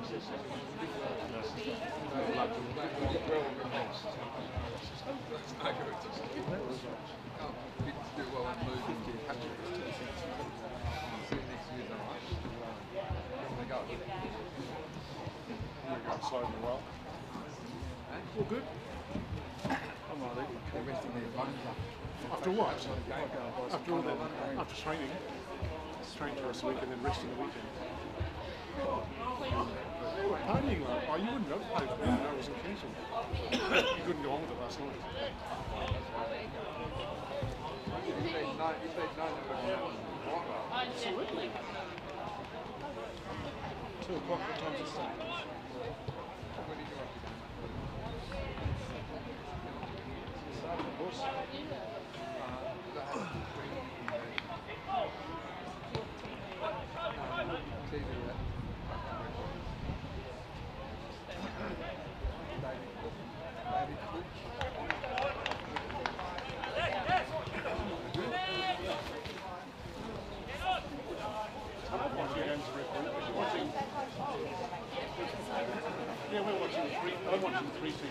All good? After what? After all that, after training. Train for us a week and then rest in the weekend. Partying, like, oh, you wouldn't have played for me, I wasn't cancelled. You couldn't go on with it last night. Absolutely. 2 o'clock, what time does it start? Of course. Yeah, we're watching three. I'm watching 3 TAS.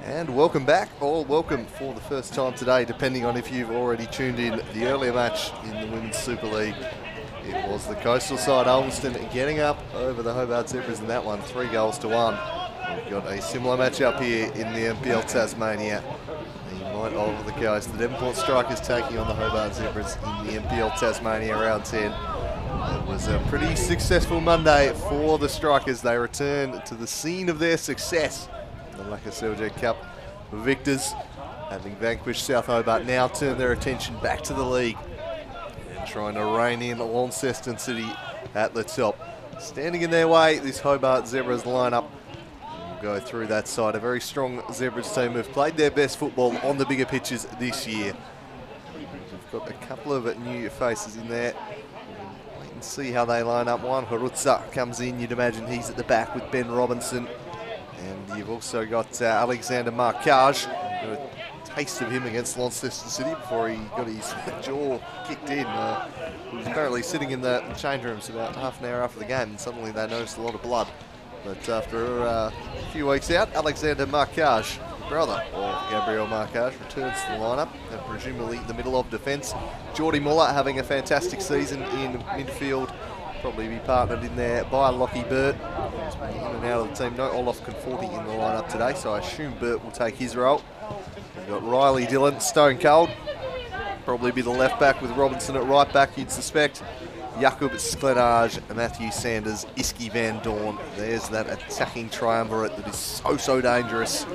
And welcome back, or welcome for the first time today, depending on if you've already tuned in the earlier match in the Women's Super League. It was the coastal side, Ulverston, getting up over the Hobart Zebras in that one, 3 goals to 1. We've got a similar match up here in the NPL Tasmania. The might of the coast, the Devonport Strikers taking on the Hobart Zebras in the NPL Tasmania round 10. It was a pretty successful Monday for the Strikers. They returned to the scene of their success. The Lacquer Seljet Cup victors, having vanquished South Hobart, now turn their attention back to the league and trying to rein in Launceston City at the top. Standing in their way, this Hobart Zebras lineup. We'll go through that side. A very strong Zebras team who've played their best football on the bigger pitches this year. We've got a couple of new faces in there. Wait and see how they line up. One, Harutza comes in. You'd imagine he's at the back with Ben Robinson. And you've also got Alexander Marcage. Got a taste of him against Launceston City before he got his jaw kicked in. He was apparently sitting in the change rooms about half an hour after the game, and suddenly they noticed a lot of blood. But after a few weeks out, Alexander Marcage, brother of Gabriel Marcage, returns to the lineup, and presumably the middle of defence. Geordie Muller having a fantastic season in midfield. Probably be partnered in there by Lockie Burt. He's been in and out of the team. No Olaf Conforti in the lineup today, so I assume Burt will take his role. We've got Riley Dillon, stone cold. Probably be the left back with Robinson at right back, you'd suspect. Jakub Sklenage, Matthew Sanders, Iski Van Dorn. There's that attacking triumvirate that is so dangerous.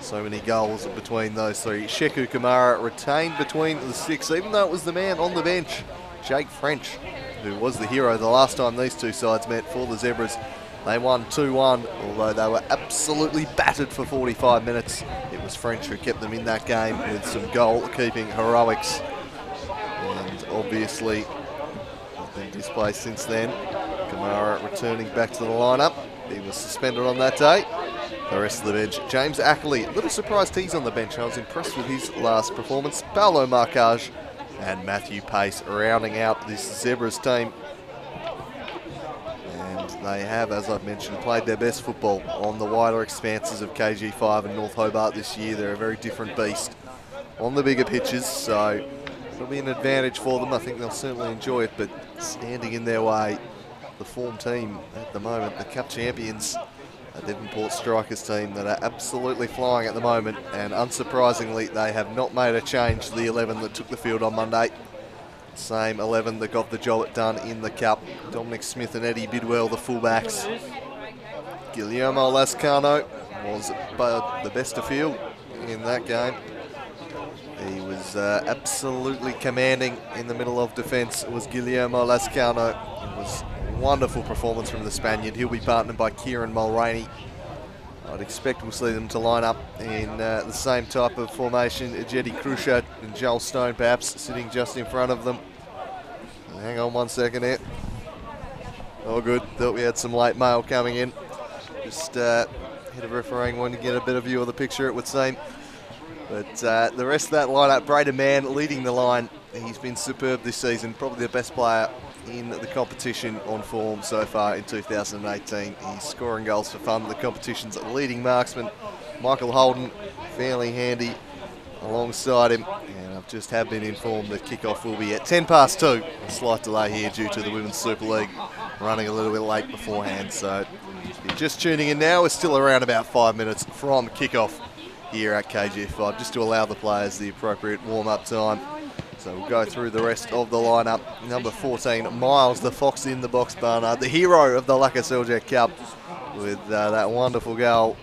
So many goals between those three. Sheku Kamara retained between the 6, even though it was the man on the bench, Jake French, who was the hero the last time these two sides met for the Zebras. They won 2-1, although they were absolutely battered for 45 minutes. It was French who kept them in that game with some goal-keeping heroics. And obviously, he's been displaced since then. Kamara returning back to the lineup. He was suspended on that day. The rest of the bench, James Ackley, a little surprised he's on the bench. I was impressed with his last performance. Paolo Marcage and Matthew Pace rounding out this Zebras team. And they have, as I've mentioned, played their best football on the wider expanses of KG5 and North Hobart this year. They're a very different beast on the bigger pitches, so it'll be an advantage for them. I think they'll certainly enjoy it, but standing in their way, the form team at the moment, the Cup champions, a Devonport Strikers team that are absolutely flying at the moment, and unsurprisingly they have not made a change to the 11 that took the field on Monday. Same 11 that got the job done in the Cup. Dominic Smith and Eddie Bidwell, the fullbacks. Guillermo Lascano was the best of field in that game. He was absolutely commanding in the middle of defence. It was Guillermo Lascano. It was wonderful performance from the Spaniard. He'll be partnered by Kieran Mulroney. I'd expect we'll see them to line up in the same type of formation. Jetty Cruchat and Joel Stone perhaps sitting just in front of them. Hang on one second here. All good. Thought we had some late mail coming in. Just hit a refereeing one to get a better view of the picture, it would seem. But the rest of that lineup, Braden Mann leading the line. He's been superb this season, probably the best player in the competition on form so far in 2018. He's scoring goals for fun. The competition's leading marksman, Michael Holden, fairly handy alongside him. And I've just have been informed that kickoff will be at 2:10. A slight delay here due to the Women's Super League running a little bit late beforehand. So if you're just tuning in now, we're still around about 5 minutes from kickoff here at KGF5, just to allow the players the appropriate warm-up time. So we'll go through the rest of the lineup. Number 14, Miles, the Fox in the box, Barnard, the hero of the Laka Seljac Cup, with that wonderful goal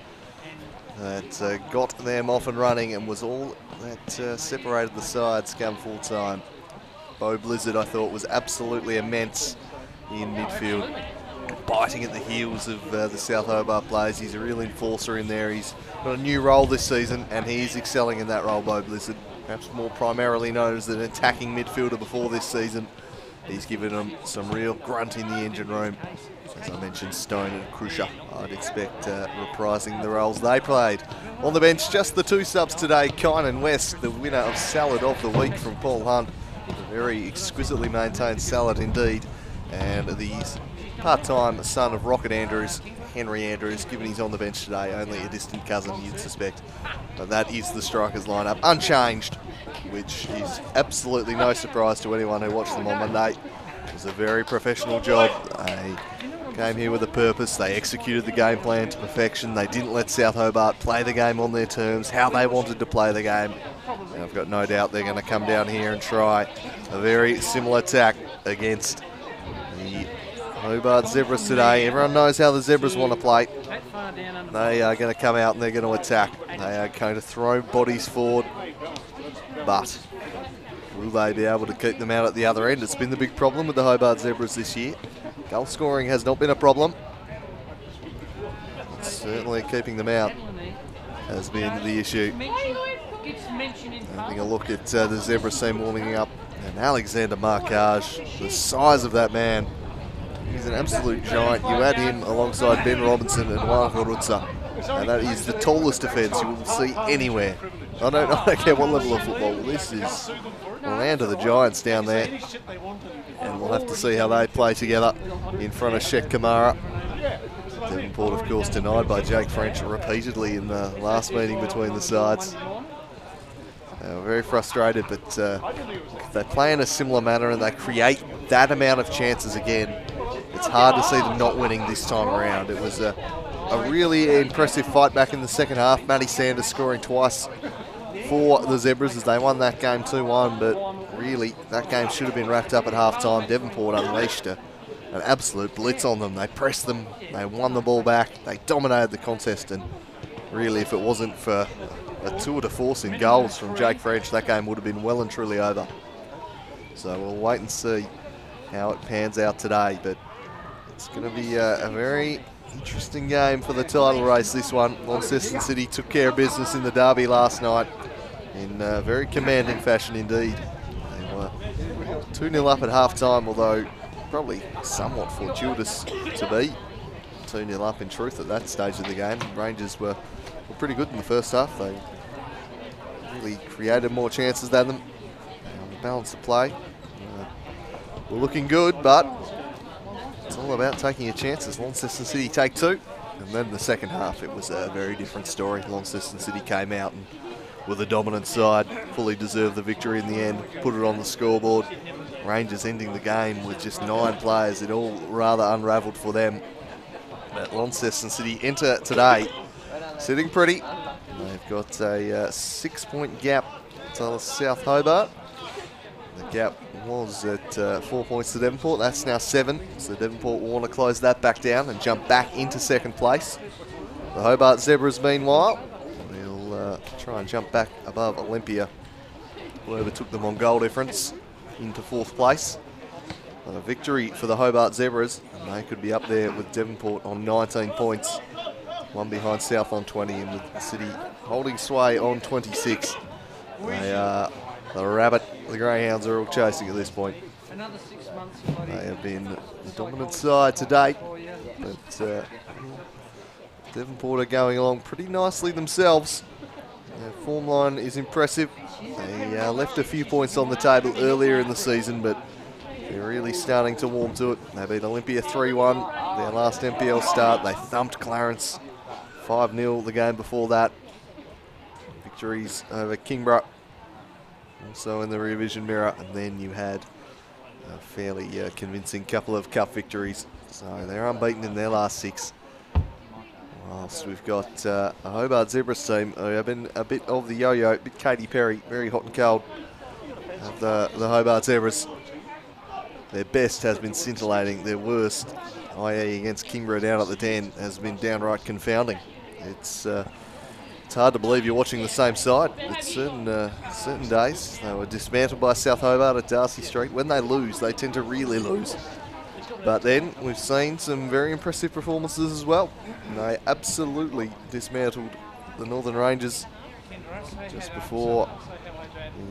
that got them off and running and was all that separated the sides come full time. Bo Blizzard, I thought, was absolutely immense in midfield, biting at the heels of the South Hobart players. He's a real enforcer in there. He's got a new role this season and he's excelling in that role, Bo Blizzard. Perhaps more primarily known as an attacking midfielder before this season. He's given them some real grunt in the engine room. As I mentioned, Stone and Krusher, I'd expect reprising the roles they played. On the bench, just the two subs today, Kynan West, the winner of Salad of the Week from Paul Hunt. A very exquisitely maintained salad indeed. And the part-time son of Rocket Andrews, Henry Andrews, given he's on the bench today, only a distant cousin you'd suspect. But that is the strikers lineup, unchanged, which is absolutely no surprise to anyone who watched them on Monday. It was a very professional job. They came here with a purpose. They executed the game plan to perfection. They didn't let South Hobart play the game on their terms, how they wanted to play the game. And I've got no doubt they're going to come down here and try a very similar tack against the Hobart Zebras today. Everyone knows how the Zebras want to play. They are going to come out and they're going to attack. They are going to throw bodies forward, but will they be able to keep them out at the other end? It's been the big problem with the Hobart Zebras this year. Goal scoring has not been a problem. Certainly keeping them out has been the issue. Having a look at the Zebras team warming up, and Alexander Markage, the size of that man. He's an absolute giant. You add him alongside Ben Robinson and Juan Horutza, and that is the tallest defence you will see anywhere. I don't care what level of football. This is the land of the Giants down there, and we'll have to see how they play together in front of Sheikh Kamara. Devonport, of course, denied by Jake French repeatedly in the last meeting between the sides. They were very frustrated, but if they play in a similar manner and they create that amount of chances again, it's hard to see them not winning this time around. It was a really impressive fight back in the second half. Matty Sanders scoring twice for the Zebras as they won that game 2-1, but really that game should have been wrapped up at half-time. Devonport unleashed an absolute blitz on them. They pressed them, they won the ball back, they dominated the contest, and really if it wasn't for a tour de force in goals from Jake French, that game would have been well and truly over. So we'll wait and see how it pans out today, but it's going to be a very interesting game for the title race, this one. Launceston City took care of business in the derby last night in very commanding fashion indeed. They were 2-0 up at half-time, although probably somewhat fortuitous to be 2-0 up in truth at that stage of the game. Rangers were pretty good in the first half. They really created more chances than them. The balance of play were looking good, but it's all about taking your chances. Launceston City take two, and then the second half it was a very different story. Launceston City came out and with a dominant side, fully deserved the victory in the end, put it on the scoreboard. Rangers ending the game with just 9 players. It all rather unravelled for them. But Launceston City enter today sitting pretty. They've got a 6-point gap to South Hobart. The gap was at 4 points to Devonport. That's now 7. So Devonport will want to close that back down and jump back into second place. The Hobart Zebras, meanwhile, will try and jump back above Olympia, who overtook them on goal difference, into 4th place. A victory for the Hobart Zebras, and they could be up there with Devonport on 19 points. One behind South on 20, and with the City holding sway on 26. They are the Rabbit, the Greyhounds are all chasing at this point. They have been the dominant side to date, but Devonport are going along pretty nicely themselves. Their form line is impressive. They left a few points on the table earlier in the season, but they're really starting to warm to it. They beat Olympia 3-1, their last NPL start. They thumped Clarence 5-0 the game before that. Victories over Kingborough, also in the rear vision mirror, and then you had a fairly convincing couple of cup victories. So they're unbeaten in their last 6. Whilst we've got a Hobart Zebras team who have been a bit of the yo-yo, a bit Katy Perry, very hot and cold of the Hobart Zebras. Their best has been scintillating, their worst, i.e. against Kingborough down at the 10, has been downright confounding. It's hard to believe you're watching the same side. It's certain days. They were dismantled by South Hobart at Darcy Street. When they lose, they tend to really lose. But then we've seen some very impressive performances as well. And they absolutely dismantled the Northern Rangers just before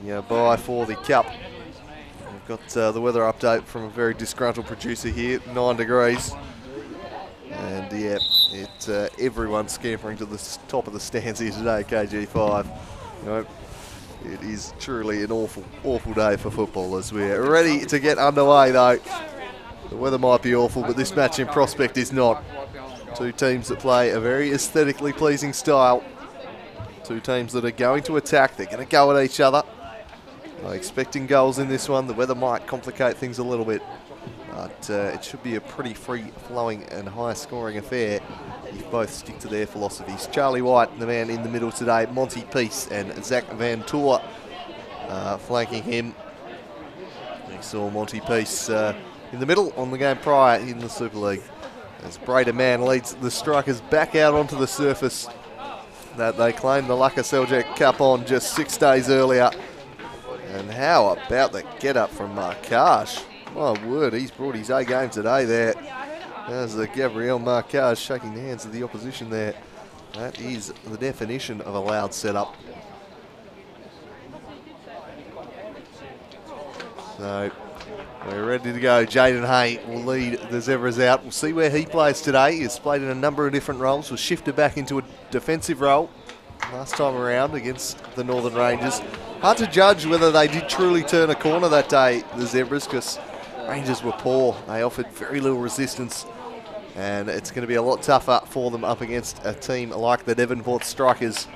the bye for the Cup. We've got the weather update from a very disgruntled producer here, 9 degrees. And yeah, everyone's scampering to the top of the stands here today, KG5. You know, it is truly an awful day for football as we're ready to get underway though. The weather might be awful, but this match in prospect is not. Two teams that play a very aesthetically pleasing style. Two teams that are going to attack, they're going to go at each other. I'm expecting goals in this one. The weather might complicate things a little bit, but it should be a pretty free-flowing and high-scoring affair if both stick to their philosophies. Charlie White, the man in the middle today, Monty Peace and Zach Van Toor flanking him. We saw Monty Peace in the middle on the game prior in the Super League, as Brader Man leads the strikers back out onto the surface that they claimed the Lucka Seljack Cup on just 6 days earlier. And how about the get-up from Marcage? My word, he's brought his A game today there. There's the Gabriel Marcage shaking the hands of the opposition there. That is the definition of a loud setup. So we're ready to go. Jaden Hay will lead the Zebras out. We'll see where he plays today. He's played in a number of different roles. Was shifted back into a defensive role last time around against the Northern Rangers. Hard to judge whether they did truly turn a corner that day, the Zebras, because Rangers were poor. They offered very little resistance, and it's going to be a lot tougher for them up against a team like the Devonport Strikers,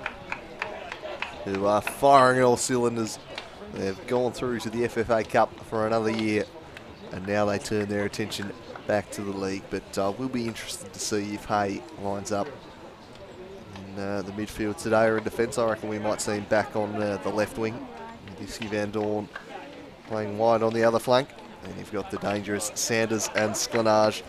who are firing all cylinders. They've gone through to the FFA Cup for another year, and now they turn their attention back to the league. But we'll be interested to see if Hay lines up in the midfield today or in defence. I reckon we might see him back on the left wing. Disky Van Dorn playing wide on the other flank. And you've got the dangerous Sanders and Sklanage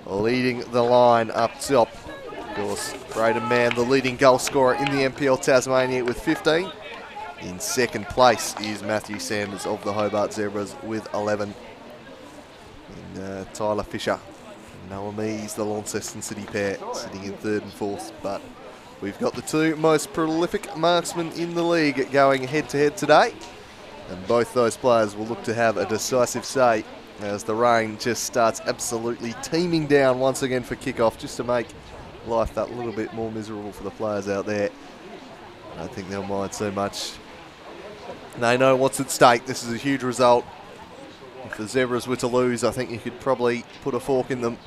leading the line up top. Of course, Braden Mann, the leading goal scorer in the NPL Tasmania with 15. In second place is Matthew Sanders of the Hobart Zebras with 11. And Tyler Fisher, Noah Mees, the Launceston City pair, sitting in third and fourth. But we've got the two most prolific marksmen in the league going head-to-head today. And both those players will look to have a decisive say as the rain just starts absolutely teeming down once again for kickoff, just to make life that little bit more miserable for the players out there. I don't think they'll mind so much. They know what's at stake. This is a huge result. If the Zebras were to lose, I think you could probably put a fork in them.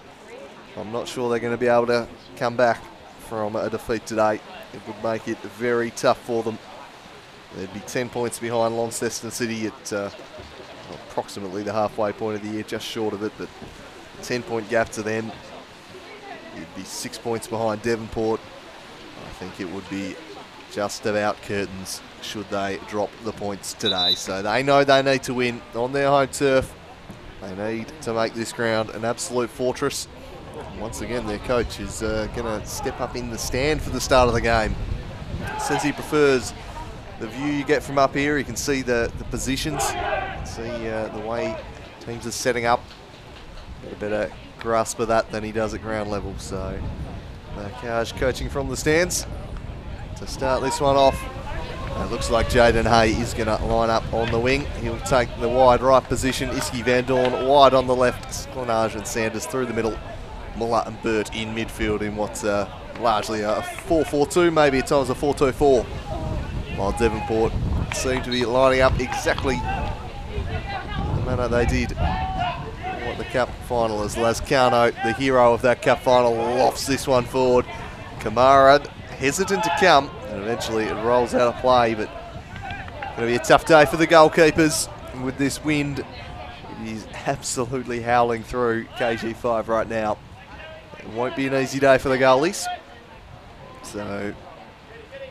I'm not sure they're going to be able to come back from a defeat today. It would make it very tough for them. They'd be 10 points behind Launceston City at approximately the halfway point of the year, just short of it, but a 10-point gap to them. You'd be 6 points behind Devonport. I think it would be just about curtains should they drop the points today. So they know they need to win on their home turf. They need to make this ground an absolute fortress. And once again, their coach is going to step up in the stand for the start of the game. Says he prefers the view you get from up here. You can see the positions, see the way teams are setting up. Get a better grasp of that than he does at ground level. So Marcage coaching from the stands to start this one off. It looks like Jaden Hay is going to line up on the wing. He'll take the wide right position. Iski Van Dorn wide on the left. Sklenage and Sanders through the middle. Muller and Burt in midfield in what's largely a 4-4-2, maybe at times a 4-2-4. While Devonport seem to be lining up exactly the manner they did what the cup final is. Lascano, the hero of that cup final, lofts this one forward. Kamara hesitant to come, and eventually it rolls out of play, but going to be a tough day for the goalkeepers with this wind. It is absolutely howling through KG5 right now. It won't be an easy day for the goalies. So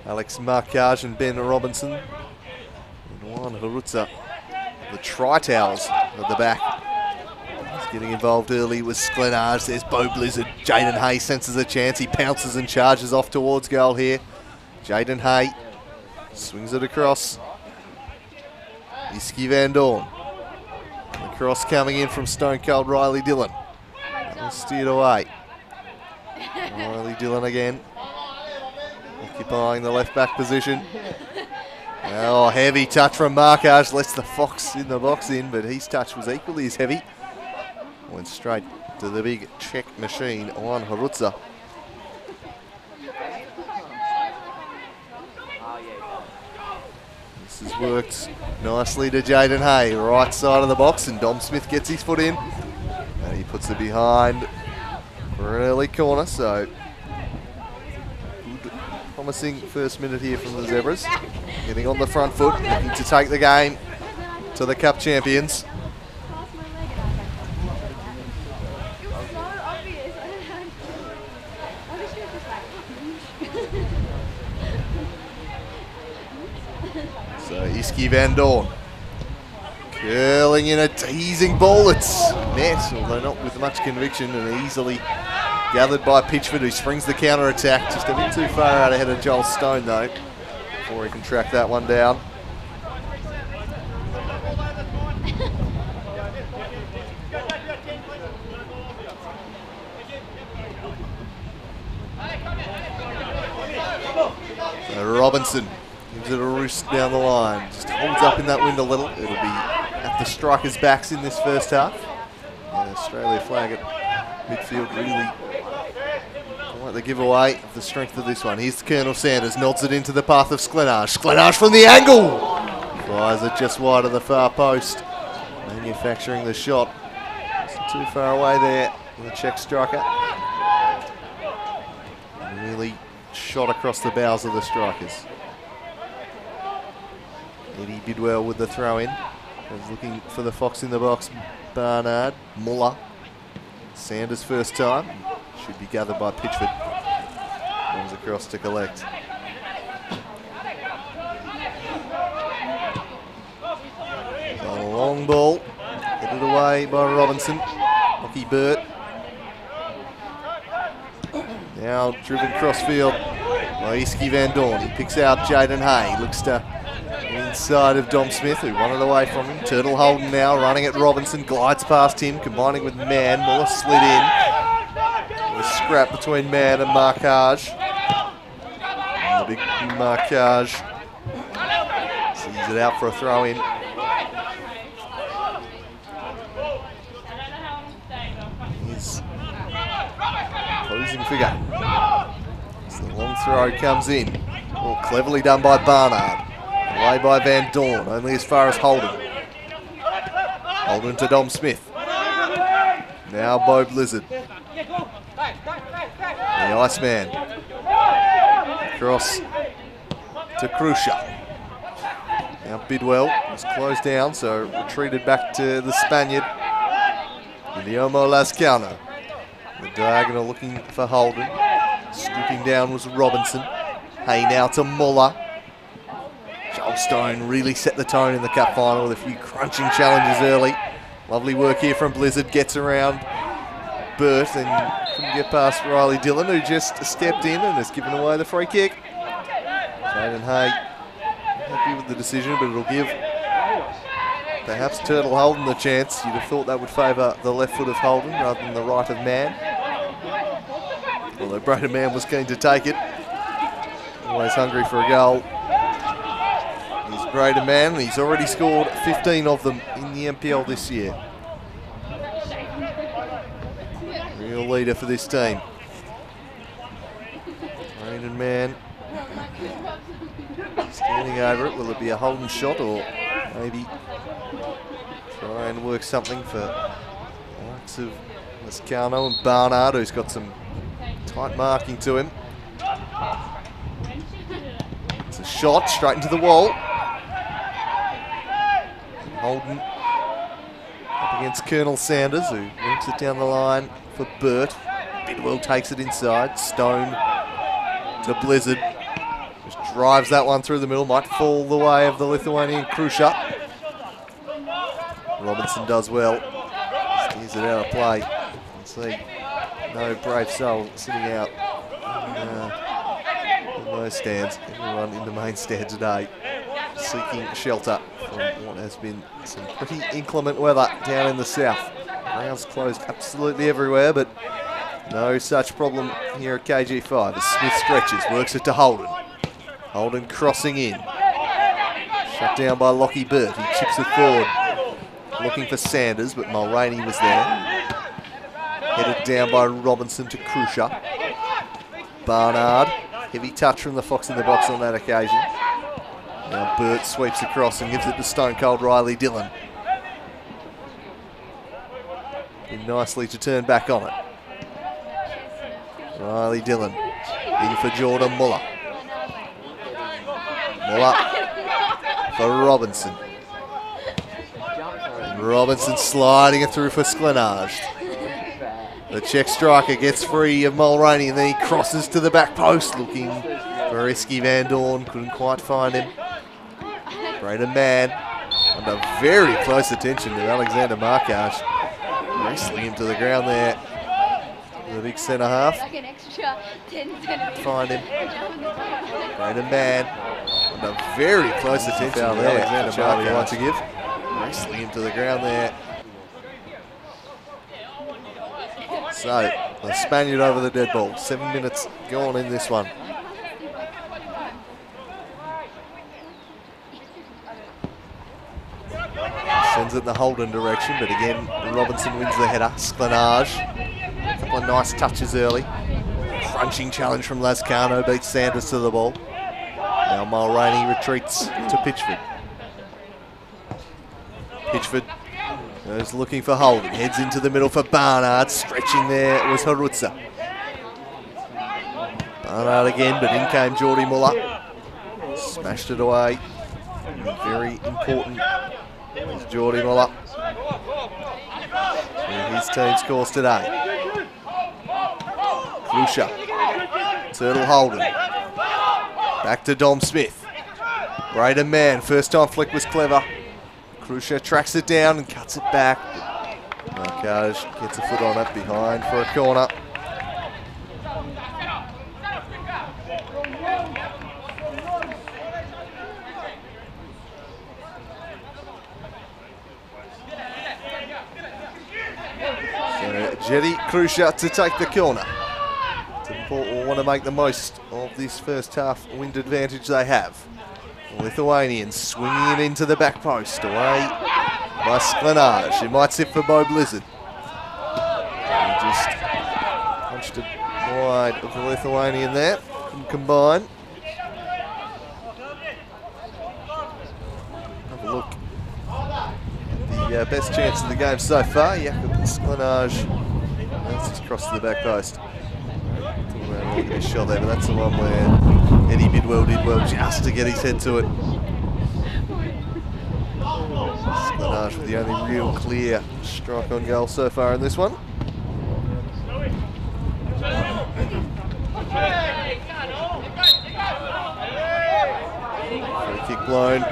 Alex Markage and Ben Robinson and Juan Harutza, the Tri-Towers at the back. He's getting involved early with Sklenage. There's Bo Blizzard. Jaden Hay senses a chance. He pounces and charges off towards goal here. Jaden Hay swings it across. Iski Van Dorn. The cross coming in from Stone Cold Riley Dillon. Steered away. Riley Dillon again, occupying the left back position. Oh, heavy touch from Markage, lets the Fox in the box in, but his touch was equally as heavy. Went straight to the big check machine on Harutza. This has worked nicely to Jaden Hay, right side of the box, and Dom Smith gets his foot in. And he puts it behind for an early corner, so good, promising first minute here from the Zebras. Getting on the front foot, looking to take the game to the Cup champions. So Iski Van Dorn curling in a teasing ball. It's net, although not with much conviction, and easily gathered by Pitchford, who springs the counter-attack. Just a bit too far out ahead of Joel Stone, though, before he can track that one down. So Robinson gives it a roost down the line. Just holds up in that wind a little. It'll be at the strikers' backs in this first half. Yeah, Australia flag at midfield really quite the giveaway of the strength of this one. Here's Colonel Sanders, nods it into the path of Sklenage. Sklenage from the angle! Fires it just wide of the far post. Manufacturing the shot. Not too far away there, the Czech striker. Really shot across the bows of the strikers. Eddie Bidwell with the throw in. He's looking for the Fox in the box. Barnard, Muller. Sanders first time. Should be gathered by Pitchford. Comes across to collect. A long ball. Headed away by Robinson. Lockie Burt. Now driven crossfield by Iski Van Dorn. He picks out Jaden Hay. Looks to inside of Dom Smith, who won it away from him. Turtle Holden now running at Robinson, glides past him, combining with Mann. Muller slid in. A scrap between Mann and Markage. And the big Markage sees it out for a throw in. His closing figure. As the long throw comes in. Oh, cleverly done by Barnard. Away by Van Dorn, only as far as Holden. Holden to Dom Smith. Now Bo Blizzard. The Iceman. Cross to Krusha. Now Bidwell is closed down, so retreated back to the Spaniard. Guillermo Lascano. The diagonal looking for Holden. Scooping down was Robinson. Hay now to Muller. Joel Stone really set the tone in the cup final with a few crunching challenges early. Lovely work here from Blizzard. Gets around Burt and couldn't get past Riley Dillon, who just stepped in and has given away the free kick. Jaden Hay happy with the decision, but it'll give perhaps Turtle Holden the chance. You'd have thought that would favour the left foot of Holden rather than the right of Mann. Although Braden Mann was keen to take it. Always hungry for a goal. Braden Mann. He's already scored 15 of them in the NPL this year. Real leader for this team. Braden Mann standing over it. Will it be a Holden shot or maybe try and work something for the likes of Lascano and Barnard, who's got some tight marking to him. It's a shot straight into the wall. Holden up against Colonel Sanders, who links it down the line for Burt. Bidwell takes it inside. Stone to Blizzard. Just drives that one through the middle. Might fall the way of the Lithuanian Krusha. Robinson does well. Steers it out of play. You can see no brave soul sitting out in those stands. Everyone in the main stand today seeking shelter from what has been some pretty inclement weather down in the south. Grounds closed absolutely everywhere, but no such problem here at KG5 as Smith stretches, works it to Holden. Holden crossing in. Shut down by Lockie Burt. He chips it forward, looking for Sanders, but Mulroney was there. Headed down by Robinson to Krusha. Barnard, heavy touch from the Fox in the box on that occasion. Now Burt sweeps across and gives it to Stone Cold Riley Dillon. In nicely to turn back on it. Riley Dillon in for Jordan Muller. Muller for Robinson. And Robinson sliding it through for Sklenage. The Czech striker gets free of Mulroney and then he crosses to the back post looking for Risky Van Dorn. Couldn't quite find him. Braden Mann under very close attention with Alexander Markash. Wrestling him to the ground there. The big centre half. Find him. Braden Mann under very close attention with Alexander Markash to give. Wrestling him to the ground there. So, the Spaniard over the dead ball. 7 minutes gone in this one. Sends it in the Holden direction, but again, Robinson wins the header. Sklenage, a couple of nice touches early. Crunching challenge from Lascano, beats Sanders to the ball. Now Mulroney retreats to Pitchford. Pitchford is looking for Holden, heads into the middle for Barnard. Stretching there was Harutza. Barnard again, but in came Geordie Muller. Smashed it away. Very important. There's Geordie Muller. His team's course today. Krusha. Turtle Holden. Back to Dom Smith. Braden Mann. First time flick was clever. Krusha tracks it down and cuts it back. Markaj gets a foot on it behind for a corner. Jetty Krusha to take the corner. Devonport will want to make the most of this first half wind advantage they have. The Lithuanians swinging it into the back post, away by Sklenage. It might sit for Bo Blizzard. He just punched it wide of the Lithuanian there. Couldn't combine. Have a look at the best chance of the game so far. Jakob Sklenage. That's just crossed to the back post. Look at his shot there, but that's the one where Eddie Bidwell did well just to get his head to it. Sklenage with the only real clear strike on goal so far in this one. Free kick blown in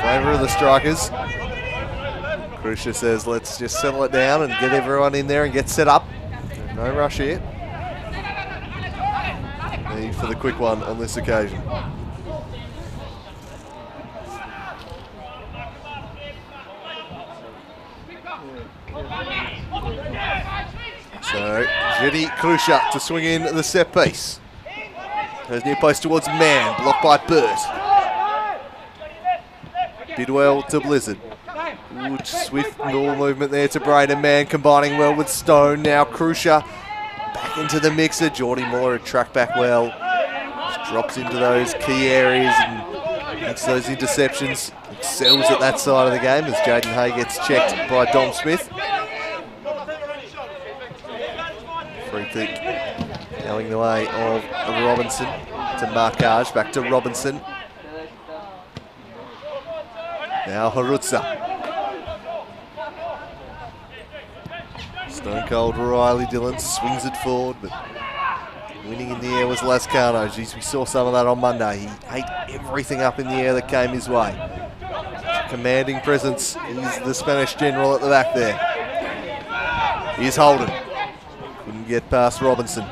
favour of the strikers. Krusha says, let's just settle it down and get everyone in there and get set up. No rush here. Need for the quick one on this occasion. So, Jetty Krusha to swing in the set piece. Goes near post towards Mann, blocked by Burt. Bidwell to Blizzard. Good swift ball movement there to Braden Mann, combining well with Stone. Now Crucier back into the mixer. Geordie Muller had tracked back well. Just drops into those key areas and makes those interceptions. Excels at that side of the game as Jaden Hay gets checked by Dom Smith. Free kick going the way of Robinson to Markage. Back to Robinson. Now Harutza. Stone Cold Riley Dillon swings it forward, but winning in the air was Lascano. Geez, we saw some of that on Monday. He ate everything up in the air that came his way. Commanding presence is the Spanish general at the back there. Here's Holden. Couldn't get past Robinson.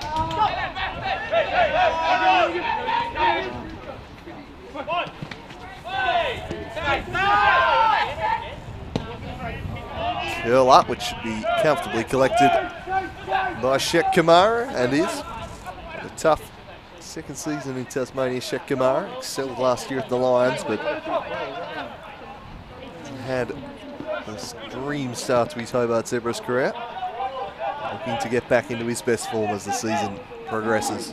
Curl up, which should be comfortably collected by Shek Kamara, and is. A tough second season in Tasmania, Shek Kamara. Excelled last year at the Lions, but had a dream start to his Hobart Zebras career. Looking to get back into his best form as the season progresses.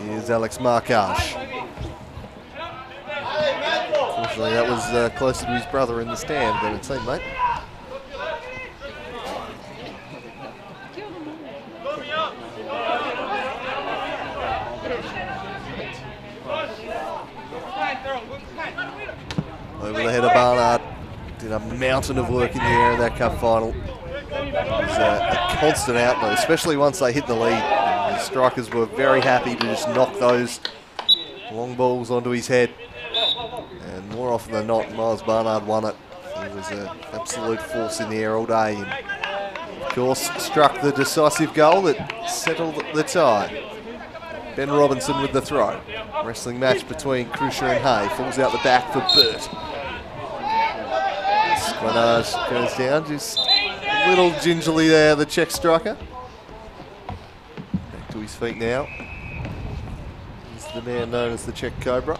Here's Alex Markage. Unfortunately, that was closer to his brother in the stand than a teammate. Over the head of Barnard. Did a mountain of work in the air in that cup final. It was a constant outlet, especially once they hit the lead. The strikers were very happy to just knock those long balls onto his head. And more often than not, Miles Barnard won it. He was an absolute force in the air all day. And of course, struck the decisive goal that settled the tie. Ben Robinson with the throw. Wrestling match between Crucier and Hay. Falls out the back for Burt. Sklanage goes down, just a little gingerly there, the Czech striker. Back to his feet now. He's the man known as the Czech Cobra.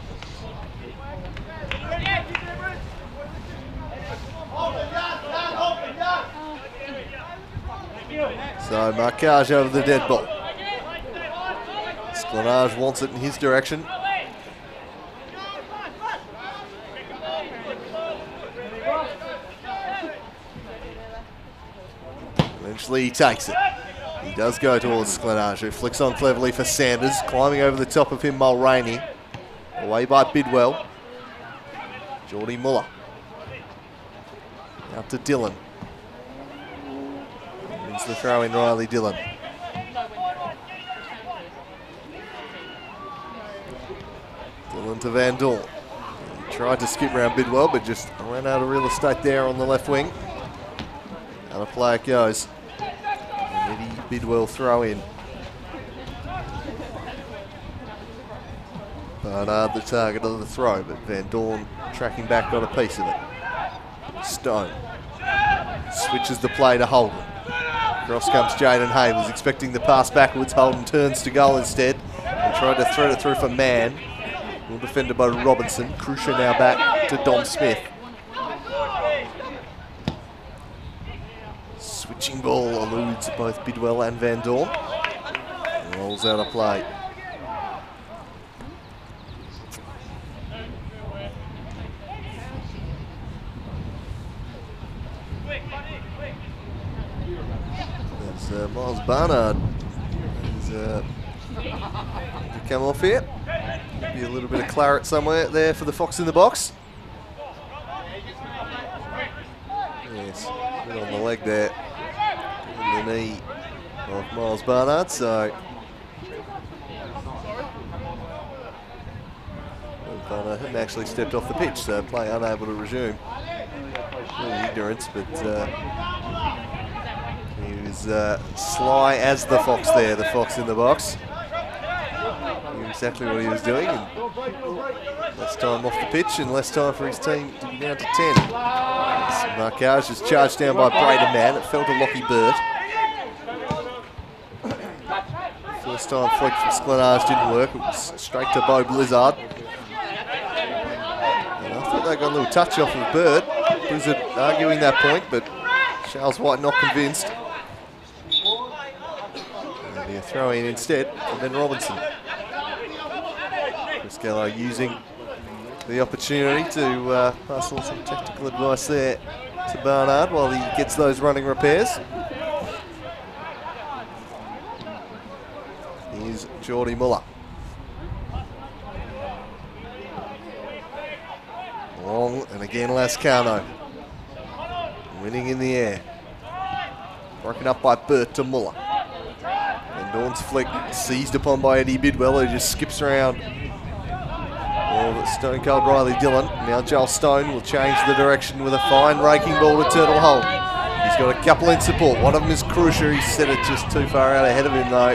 So Markage over the dead ball. Sklanage wants it in his direction. Eventually he takes it. He does go towards Sklanage, who flicks on cleverly for Sanders. Climbing over the top of him, Mulraney. Away by Bidwell. Geordie Muller. Out to Dillon. Wins the throw in Riley Dillon. Dillon to Van Dorn. He tried to skip around Bidwell, but just ran out of real estate there on the left wing. Out of play it goes. And Eddie Bidwell throw in. Barnard the target of the throw, but Van Dorn tracking back got a piece of it. Stone switches the play to Holden. Cross comes Jaden Hay, was expecting the pass backwards. Holden turns to goal instead and tried to thread it through for Mann. Well defended by Robinson. Crucier now back to Dom Smith. Switching ball eludes both Bidwell and Van Dorn. Rolls out of play. There's Miles Barnard. He's to come off here. Be a little bit of claret somewhere there for the Fox in the box. Yes, a bit on the leg there. On the knee of Miles Barnard, so Barnard hadn't actually stepped off the pitch, so play unable to resume. Really ignorance, but he was sly as the Fox there, the Fox in the box. He knew exactly what he was doing, and less time off the pitch and less time for his team to be down to 10. Markage is charged down by Braden Mann. It fell to Lockie Burt. First time flick from Sklanage didn't work. It was straight to Bo Blizzard. thought they got a little touch off of Bird. Blizzard arguing that point, but Charles White not convinced. And a throw in instead, and then Robinson. Chris Gallo using the opportunity to pass on some technical advice there to Barnard while he gets those running repairs. Here's Geordie Muller. Long, and again Lascano. Winning in the air. Broken up by Burt to Muller. And Dawn's flick seized upon by Eddie Bidwell, who just skips around. Oh, Stone Cold Riley Dillon. Now Joel Stone will change the direction with a fine raking ball to Turtle Holt. He's got a couple in support. One of them is Krusher. He set it just too far out ahead of him though.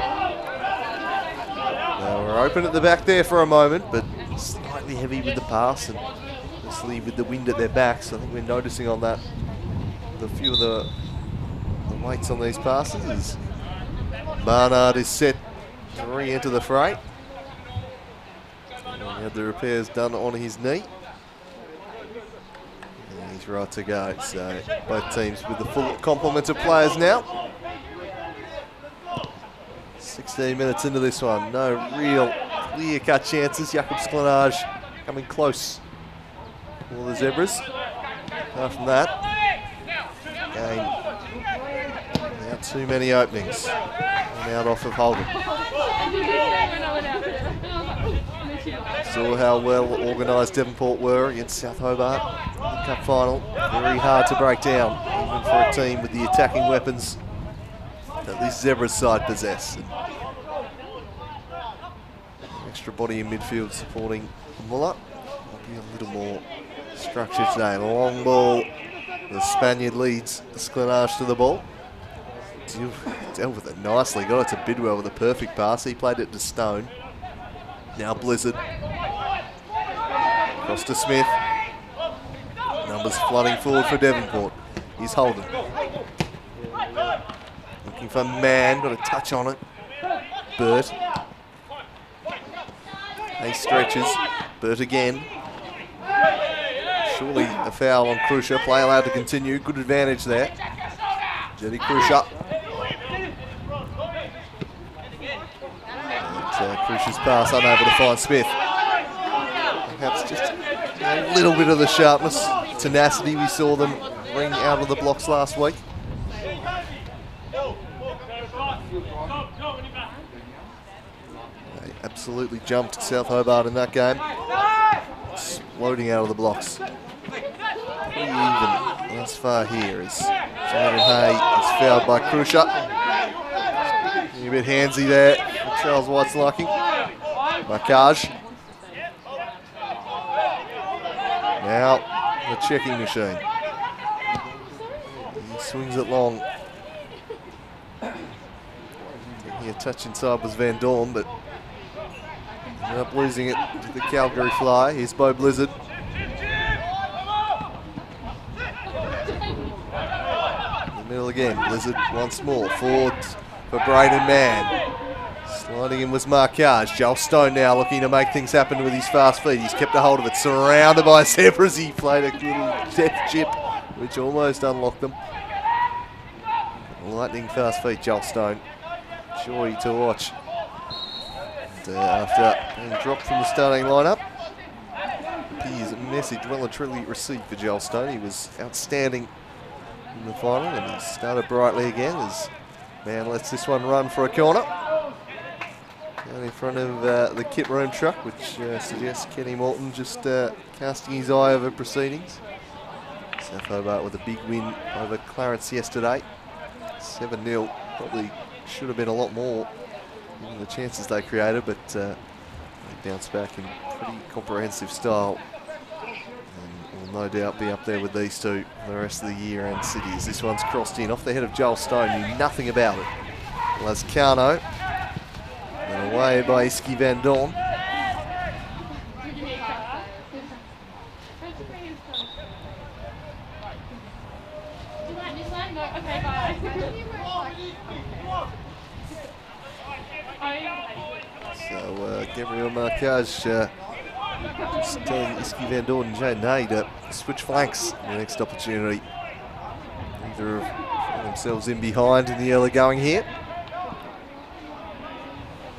We're open at the back there for a moment, but slightly heavy with the pass and obviously with the wind at their backs. I think we're noticing on that a few of the weights on these passes. As Barnard is set to re-enter the fray. He had the repairs done on his knee. And he's right to go. So both teams with the full complement of players now. 16 minutes into this one. No real clear-cut chances. Jakob Sklenage coming close for the Zebras. Apart from that, again, now too many openings. And out off of Holden. Saw how well organised Devonport were against South Hobart in the Cup final. Very hard to break down, even for a team with the attacking weapons that this Zebras side possess. And extra body in midfield supporting Muller. Will be a little more structured today. Long ball. The Spaniard leads Sklenage to the ball. Dealt with it nicely. Got it to Bidwell with a perfect pass. He played it to Stone. Now Blizzard. Across to Smith. Numbers flooding forward for Devonport. Here's Holden. Looking for Mann. Got a touch on it. Burt. He stretches. Burt again. Surely a foul on Krusher. Play allowed to continue. Good advantage there. Jetty Krusher. Krusher's pass unable to find Smith. Perhaps just a little bit of the sharpness, tenacity we saw them bring out of the blocks last week. They absolutely jumped South Hobart in that game. Exploding out of the blocks. Pretty even thus far here as Jaden Hay is fouled by Krusher. A bit handsy there for Charles White's liking. Markage. Now the checking machine. He swings it long. Taking a touch inside was Van Dorn, but ended up losing it to the Calgary Fly. Here's Bo Blizzard. In the middle again, Blizzard once more. Forward for Braden Mann. Sliding in was Markage. Joel Stone now looking to make things happen with his fast feet. He's kept a hold of it. Surrounded by Zebras. He played a little death chip, which almost unlocked them. Lightning fast feet, Joel Stone. Joy to watch. And after being dropped from the starting lineup, appears a message well and truly received for Joel Stone. He was outstanding in the final, and he started brightly again as Mann lets this one run for a corner. Down in front of the kit room truck, which suggests Kenny Morton just casting his eye over proceedings. South Hobart with a big win over Clarence yesterday. 7-0. Probably should have been a lot more given the chances they created, but they bounced back in pretty comprehensive style. And will no doubt be up there with these two for the rest of the year and city as this one's crossed in off the head of Joel Stone. Knew nothing about it. Lascano. And away by Iski Van Dorn. So Gabriel Markage Just telling Iski Van Doorn and Jay Nay to switch flanks in the next opportunity. Neither have found themselves in behind in the early going here.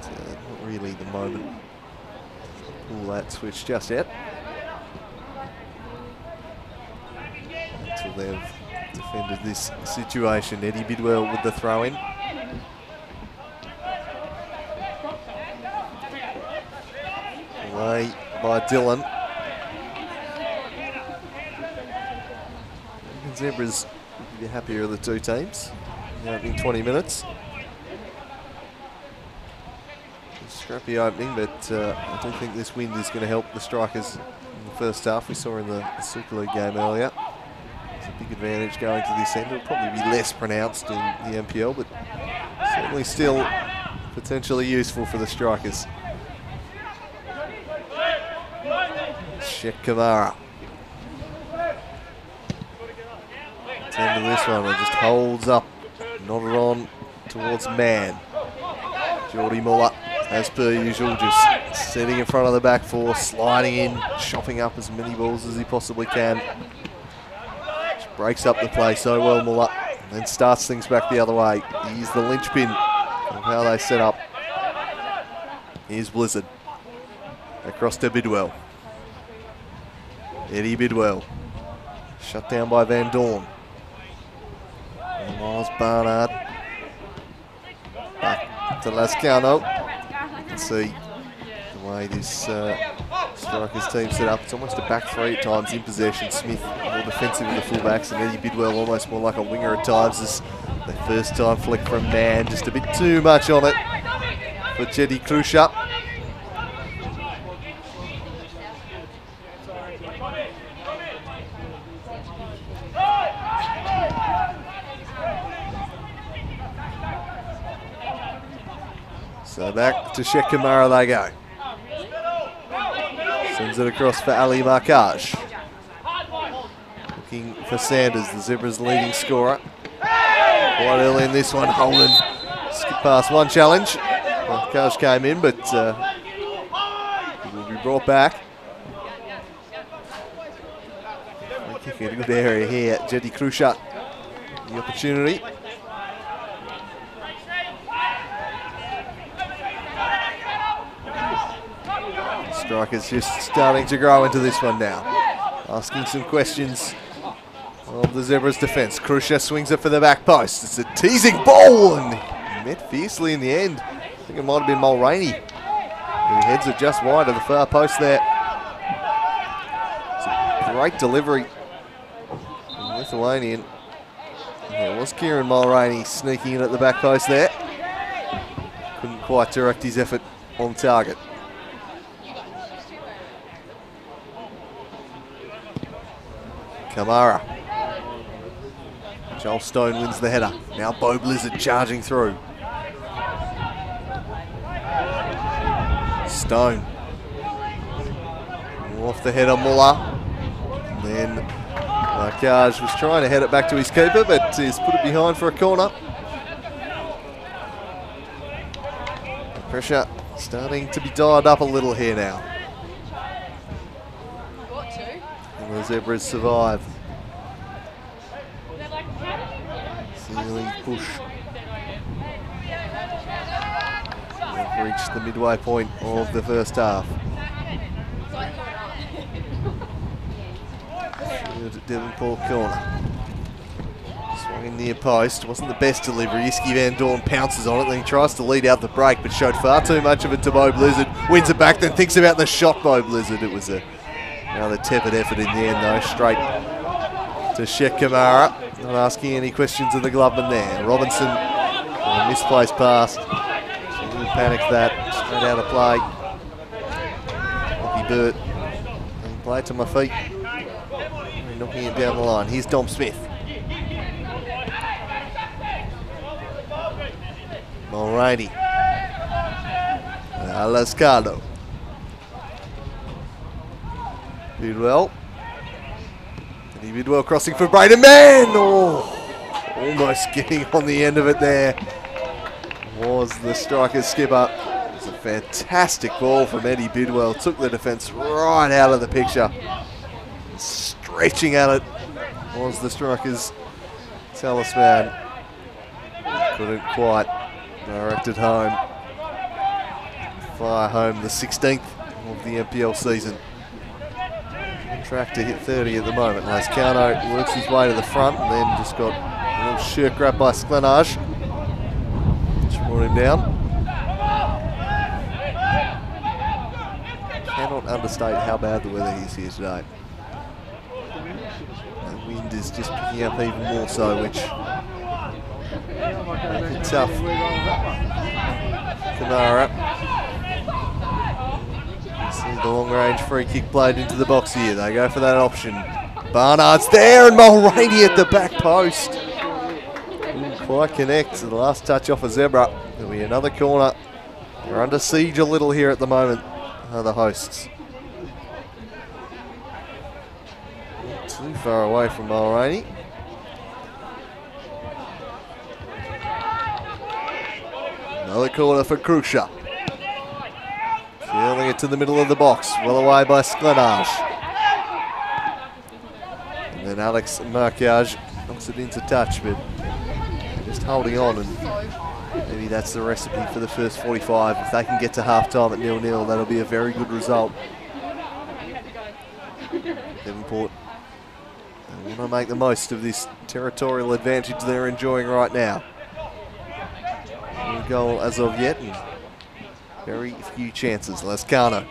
Not really the moment to pull that switch just yet. Until they've defended this situation. Eddie Bidwell with the throw in. Away by Dylan. The Zebras will be the happier of the two teams in the opening 20 minutes. A scrappy opening, but I do think this wind is going to help the Strikers in the first half. We saw in the Super League game earlier. It's a big advantage going to this end. It'll probably be less pronounced in the NPL, but certainly still potentially useful for the Strikers. Sheck Kamara. At the end of this one, it just holds up, nodded on towards man. Geordie Muller, as per usual, just sitting in front of the back four, sliding in, chopping up as many balls as he possibly can. Just breaks up the play so well, Muller, and then starts things back the other way. He's the linchpin of how they set up. Here's Blizzard. Across to Bidwell. Eddie Bidwell. Shut down by Van Dorn. And Miles Barnard. Back to Lascano. You can see the way this Strikers team set up. It's almost a back three at times in possession. Smith more defensive with the fullbacks, and Eddie Bidwell almost more like a winger at times as the first time flick from man. Just a bit too much on it for Jetty Krusha. So back to Sheck Kamara they go. Sends it across for Ali Markaj. Looking for Sanders, the Zebras' leading scorer. Quite early in this one, Holden skipped past one challenge. Markaj came in, but he will be brought back. Kicking a good area here. Jetty Krusha, the opportunity. Strikers just starting to grow into this one now. Asking some questions of the Zebras' defence. Krusha swings it for the back post. It's a teasing ball and met fiercely in the end. I think it might have been Mulroney. He heads it just wide of the far post there. It's a great delivery from Lithuanian. There was Kieran Mulroney sneaking in at the back post there. Couldn't quite direct his effort on target. Kamara. Joel Stone wins the header. Now Bo Blizzard charging through. Stone. Off the header, Muller. And then Markaj was trying to head it back to his keeper, but he's put it behind for a corner. Pressure starting to be dialed up a little here now. And the Zebras survive. Ceiling push. They've reached the midway point of the first half. Third at Devonport corner. Swung in near post. Wasn't the best delivery. Iski Van Dorn pounces on it, then he tries to lead out the break, but showed far too much of it to Bo Blizzard. Wins it back, then thinks about the shot, Bo Blizzard. It was another tepid effort in the end, though. Straight to Sheck Kamara. Not asking any questions of the gloveman there. Robinson, a misplaced pass. She really panicked that. Straight out of play. Lockie Burt. Play it to my feet. Knocking it down the line. Here's Dom Smith. Mulroney. Lascano. Bidwell. Eddie Bidwell crossing for Braden Mann. Oh, almost getting on the end of it there. Was the Strikers skipper. It was a Fantastic ball from Eddie Bidwell. Took the defence right out of the picture. Stretching at it was the Strikers' talisman. Couldn't quite direct it home. Fire home the 16th of the NPL season. On track to hit 30 at the moment. Lascano works his way to the front and then just got a little shirt grab by Sklenage. Which brought him down. Cannot understate how bad the weather is here today. The wind is just picking up even more so, which makes it tough. Kamara. You see the long range free kick played into the box here. They go for that option. Barnard's there and Mulroney at the back post. Didn't quite connect. The last touch off a zebra. There'll be another corner. They're under siege a little here at the moment, the hosts. Not too far away from Mulroney. Another corner for Krusha. Feeling it to the middle of the box. Well away by Sklenage. And then Alex Marcage knocks it into touch, but just holding on, and maybe that's the recipe for the first 45. If they can get to half-time at 0-0, that'll be a very good result. Devonport, they want to make the most of this territorial advantage they're enjoying right now. No goal as of yet, and very few chances. Lascano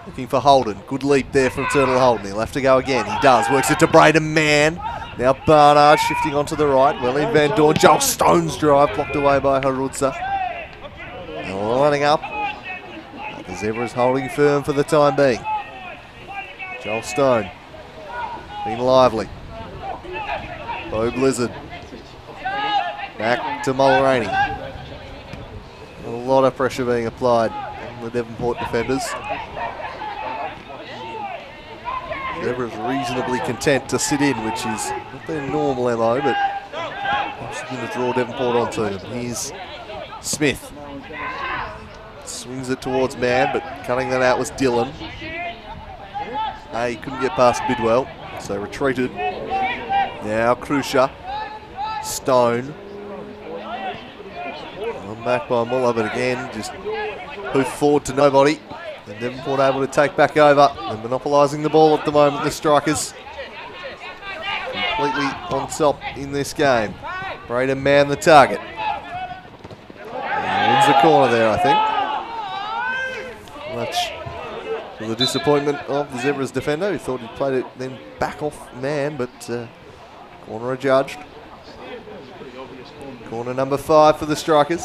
looking for Holden. Good leap there from Turtle Holden. He'll have to go again. He does. Works it to Braden Mann. Now Barnard shifting onto the right. Well in Van Dorn. Joel Stone's drive blocked away by Harutza. And lining up. The Zebras holding firm for the time being. Joel Stone being lively. Bo Blizzard. Back to Mulroney. A lot of pressure being applied on the Devonport defenders. Zebras reasonably content to sit in, which is not their normal MO, but perhaps going to draw Devonport onto them. Here's Smith. Swings it towards Mann, but cutting that out was Dillon. He couldn't get past Bidwell, so retreated. Now Krusha. Stone. One back by Muller, but again, just hoof forward to nobody. And Devonport able to take back over. They're monopolising the ball at the moment, the Strikers. Completely on top in this game. Braden Mann the target. And wins the corner there, I think. Much to the disappointment of the Zebras defender, who thought he'd played it then back off Mann, but corner adjudged. Corner number 5 for the Strikers.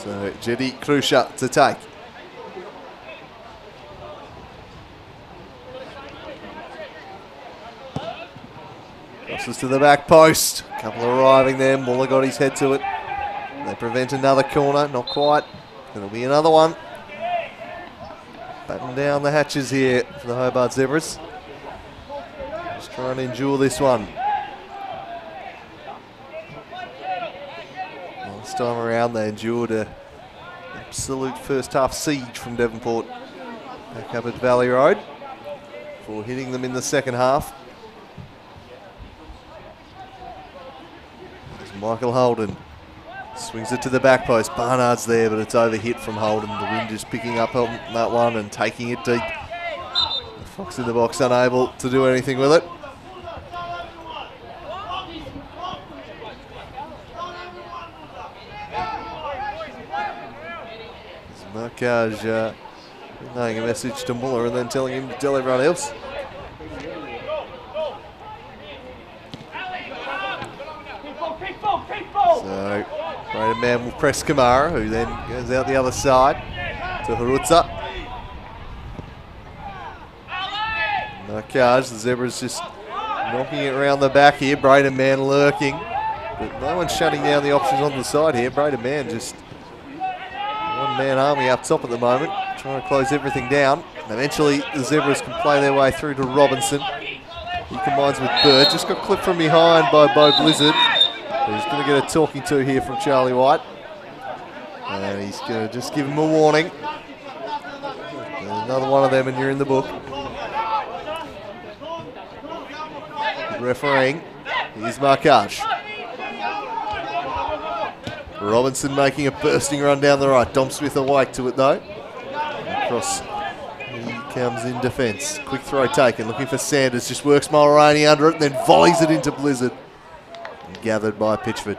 So Jetty Krusha to take. Crosses to the back post. A couple arriving there. Muller got his head to it. They prevent another corner. Not quite. There'll be another one. Batten down the hatches here for the Hobart Zebras. Just trying to endure this one. Last time around they endured an absolute first half siege from Devonport back up at Valley Road before hitting them in the second half. There's Michael Holden. Swings it to the back post. Barnard's there, but it's overhit from Holden. The wind just picking up on that one and taking it deep. The Fox in the box unable to do anything with it. Marcage relaying a message to Muller and then telling him to tell everyone else. So Braden Mann will press Kamara, who then goes out the other side to Harutza. Marcage, the Zebras just knocking it around the back here. Braden Mann lurking, but no one's shutting down the options on the side here. Braden Mann just one-man army up top at the moment, trying to close everything down. And eventually the Zebras can play their way through to Robinson. He combines with Burt. Just got clipped from behind by Bo Blizzard. He's going to get a talking to here from Charlie White. And he's going to just give him a warning. Another one of them and you're in the book. Good refereeing. Here's Markage. Robinson making a bursting run down the right. Dom Smith awake to it though. Across he comes in defence. Quick throw taken. Looking for Sanders. Just works Mulroney under it and then volleys it into Blizzard. And gathered by Pitchford.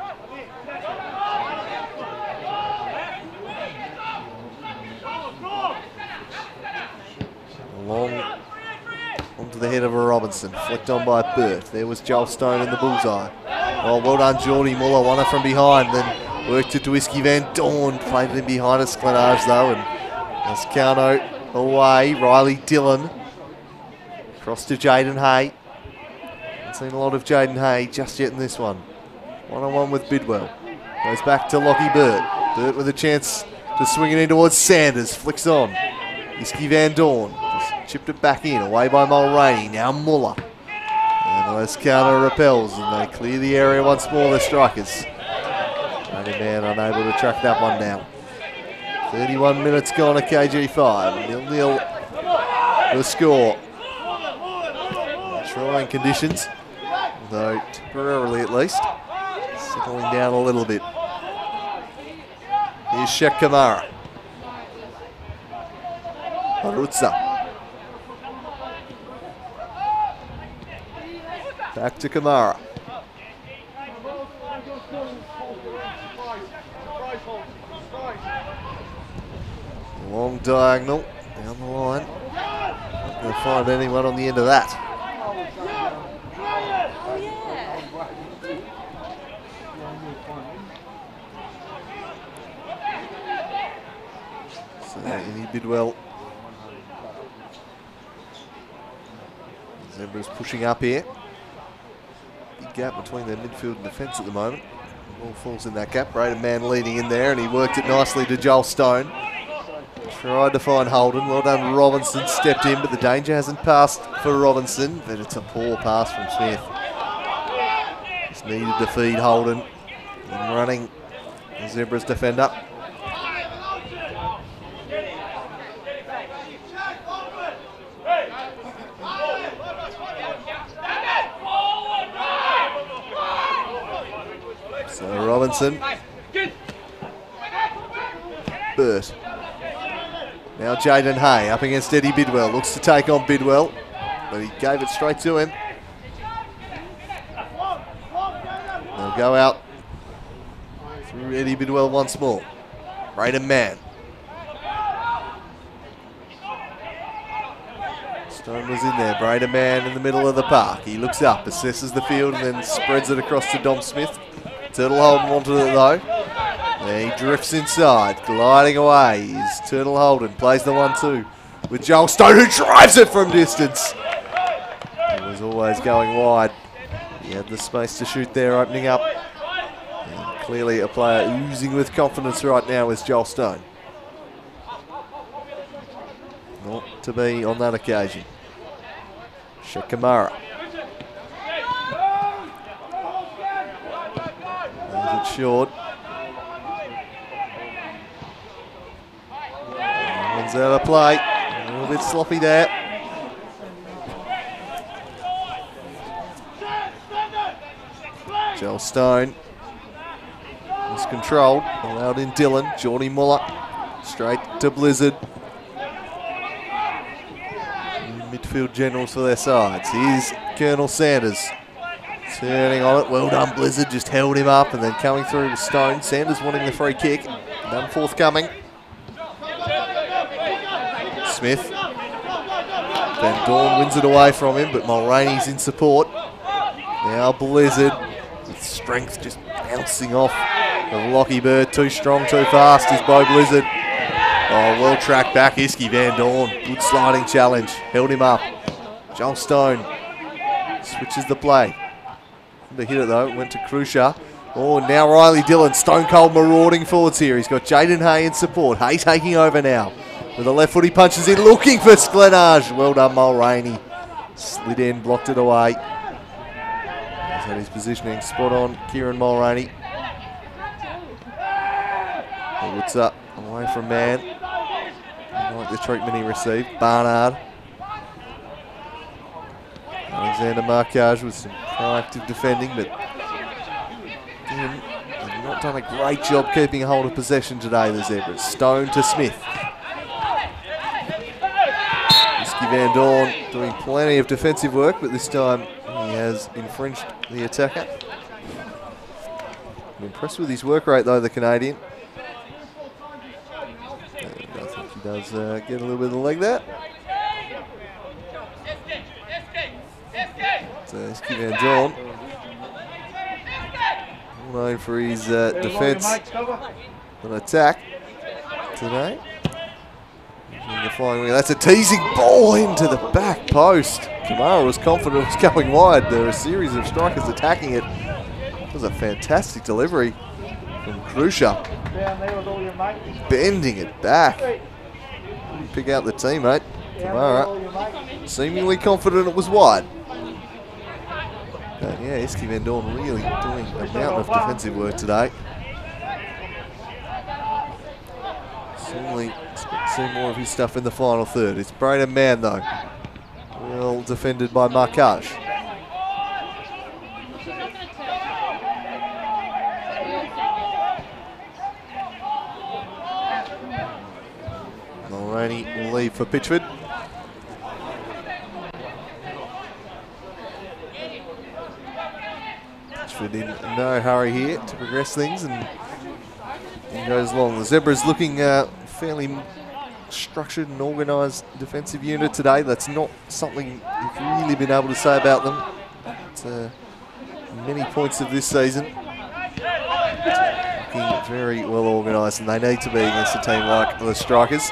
Long onto the head of a Robinson. Flicked on by Burt. There was Joel Stone in the bullseye. Oh, well done, Geordie Muller. Won it from behind. Then worked it to Whiskey Van Dorn. Played it in behind us, Glenage though. And Ascano away. Riley Dillon. Across to Jaden Hay. Haven't seen a lot of Jaden Hay just yet in this one. One-on-one with Bidwell. Goes back to Lockie Burt. Burt with a chance to swing it in towards Sanders. Flicks on. Whiskey Van Dorn. Just chipped it back in. Away by Mulroney. Now Muller. And Ascano repels. And they clear the area once more, the strikers. Only man unable to track that one down. 31 minutes gone at KG5. 0-0 the score. Trying conditions, though temporarily at least. Settling down a little bit. Here's Shek Kamara. Harutza. Back to Kamara. Long diagonal down the line. Not going to find anyone on the end of that. So Andy Bidwell. Zebra's pushing up here. Big gap between their midfield and defence at the moment. The ball falls in that gap. Braden Mann leading in there and he worked it nicely to Joel Stone. Tried to find Holden. Well done, Robinson. Stepped in, but the danger hasn't passed for Robinson. But it's a poor pass from Smith. Just needed to feed Holden. And running the Zebras defender. So Robinson. Burt. Now Jaden Hay up against Eddie Bidwell. Looks to take on Bidwell, but he gave it straight to him. They'll go out through Eddie Bidwell once more. Braden Mann. Stone was in there. Braden Mann in the middle of the park. He looks up, assesses the field, and then spreads it across to Dom Smith. Turtle Holden wanted it though. He drifts inside, gliding away. Is Turtle Holden, plays the 1-2 with Joel Stone, who drives it from distance. He was always going wide. He had the space to shoot there, opening up. And clearly a player oozing with confidence right now is Joel Stone. Not to be on that occasion. Shakamara. Plays it short. Out of play, a little bit sloppy there. Joel Stone was controlled, allowed in Dillon. Geordie Muller straight to Blizzard. Midfield generals for their sides. Here's Colonel Sanders turning on it. Well done, Blizzard. Just held him up and then coming through with Stone. Sanders wanting the free kick. None forthcoming. Smith. Van Dorn wins it away from him, but Mulroney's in support. Now Blizzard with strength just bouncing off of Lockie Bird. Too strong, too fast is Bo Blizzard. Oh, well tracked back, Iski Van Dorn. Good sliding challenge. Held him up. Joel Stone switches the play. Couldn't hit it though. Went to Krusha. Oh, now Riley Dillon. Stone cold marauding forwards here. He's got Jaden Hay in support. Hay taking over now. With a left foot he punches in, looking for Sklenage. Well done, Mulroney. Slid in, blocked it away. He's had his positioning spot on. Kieran Mulroney. What's up? Away from man. I like the treatment he received. Barnard. Alexander Marcage with some proactive defending, but again, they've not done a great job keeping a hold of possession today, the Zebras. Stone to Smith. Whiskey Van Dorn doing plenty of defensive work, but this time he has infringed the attacker. I'm impressed with his work rate though, the Canadian. And I think he does get a little bit of the leg there. So Whiskey Van Dorn, well known for his defence and attack today. The flying wing. That's a teasing ball into the back post. Kamara was confident it was going wide. There were a series of strikers attacking it. It was a fantastic delivery from Krusha. Bending it back. Pick out the teammate. Kamara seemingly confident it was wide. But yeah, Whiskey Van Dorn really doing a mountain of defensive work today. Certainly expect to see more of his stuff in the final third. It's Braden Mann though. Well defended by Marcage. Mulroney will leave for Pitchford. Pitchford in no hurry here to progress things, and goes long. The Zebras looking fairly structured and organised defensive unit today. That's not something you've really been able to say about them at many points of this season. Looking very well organised, and they need to be against a team like the Strikers.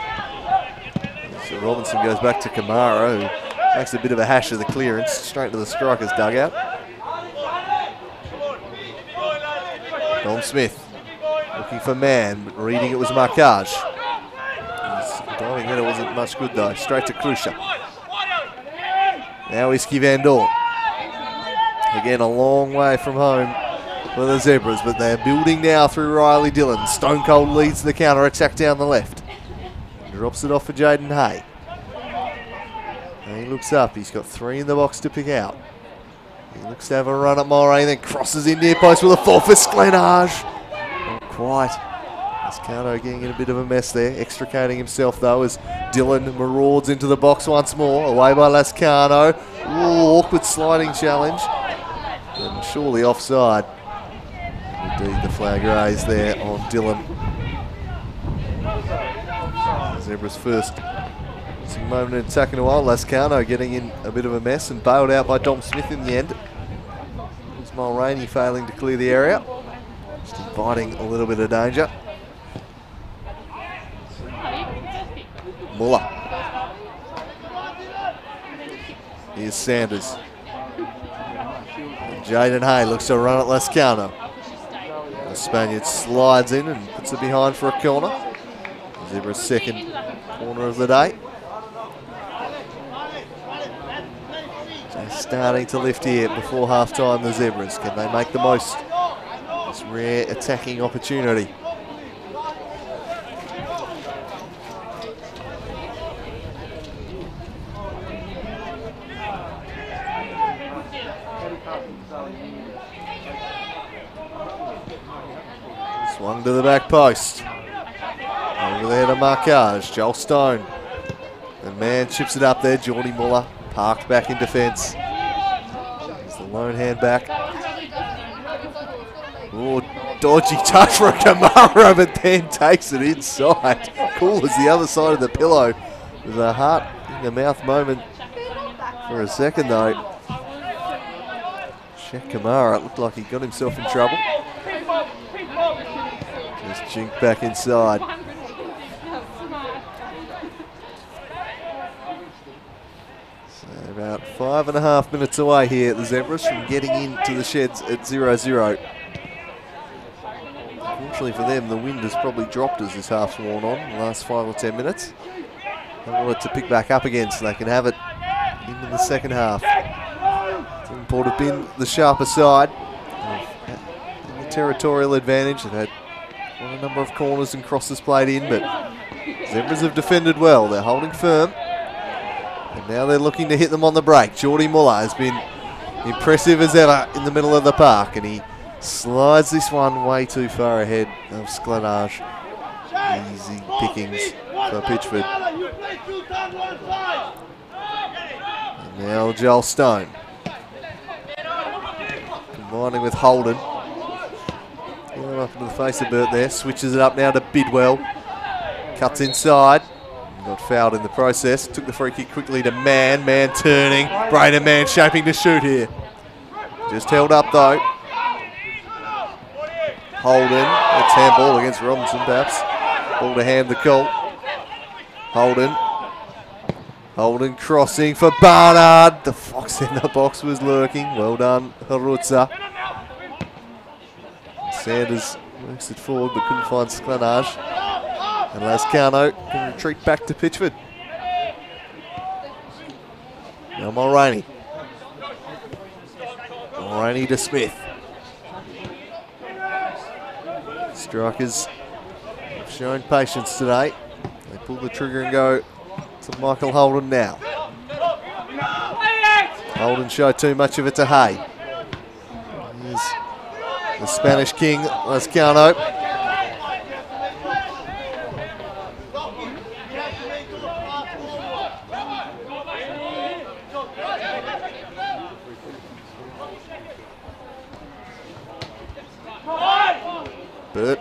So Robinson goes back to Kamara, who makes a bit of a hash of the clearance straight to the Strikers dugout. Dom Smith looking for man, but reading it was Marcage. His diving header wasn't much good though. Straight to Krusha. Now Whiskey Van Dorn. Again, a long way from home for the Zebras, but they're building now through Riley Dillon. Stone Cold leads the counter attack down the left. Drops it off for Jaden Hay. And he looks up. He's got 3 in the box to pick out. He looks to have a run at Mulroney, then crosses in near post with a fall for Sklenage. Not quite. Lascano getting in a bit of a mess there. Extricating himself though as Dillon marauds into the box once more. Away by Lascano. Ooh, awkward sliding challenge. And surely offside. Indeed, the flag raised there on Dillon. Zebras first moment in attack in a while. Lascano getting in a bit of a mess and bailed out by Dom Smith in the end. There's Mulroney failing to clear the area. Just inviting a little bit of danger. Muller. Here's Sanders. And Jaden Hay looks to run at Lascano. The Spaniard slides in and puts it behind for a corner. Zebra's second corner of the day. Just starting to lift here before half-time, the Zebras. Can they make the most of this rare attacking opportunity? Swung to the back post. Over there to Marcage. Joel Stone. And man chips it up there. Geordie Muller parked back in defence. Here's the lone hand back. Oh, dodgy touch for Kamara, but then takes it inside. Cool as the other side of the pillow. With a heart in the mouth moment for a second though. Shaq Kamara looked like he got himself in trouble. Just jinked back inside. So about 5.5 minutes away here at the Zebras from getting into the sheds at 0-0. Unfortunately for them, the wind has probably dropped as this half's worn on in the last 5 or 10 minutes. They want it to pick back up again so they can have it into the second half. Devonport have been the sharper side. The territorial advantage. They've had quite a number of corners and crosses played in, but Zebras have defended well. They're holding firm. And now they're looking to hit them on the break. Geordie Muller has been impressive as ever in the middle of the park, and he slides this one way too far ahead of Sklenage. Easy pickings for Pitchford. And now Joel Stone. Combining with Holden. Going up into the face of Burt there. Switches it up now to Bidwell. Cuts inside. Got fouled in the process. Took the free kick quickly to Mann. Mann turning. Braden Mann shaping to shoot here. Just held up though. Holden. That's handball against Robinson perhaps. Ball to hand the call. Holden. Holden crossing for Barnard. The fox in the box was lurking. Well done, Harutza. Sanders works it forward but couldn't find Sklenage. And Lascano can retreat back to Pitchford. Now Mulroney. Mulroney to Smith. Strikers have shown patience today. They pull the trigger and go to Michael Holden now. Holden showed too much of it to Hay. Here's the Spanish king, Lascano. Burt.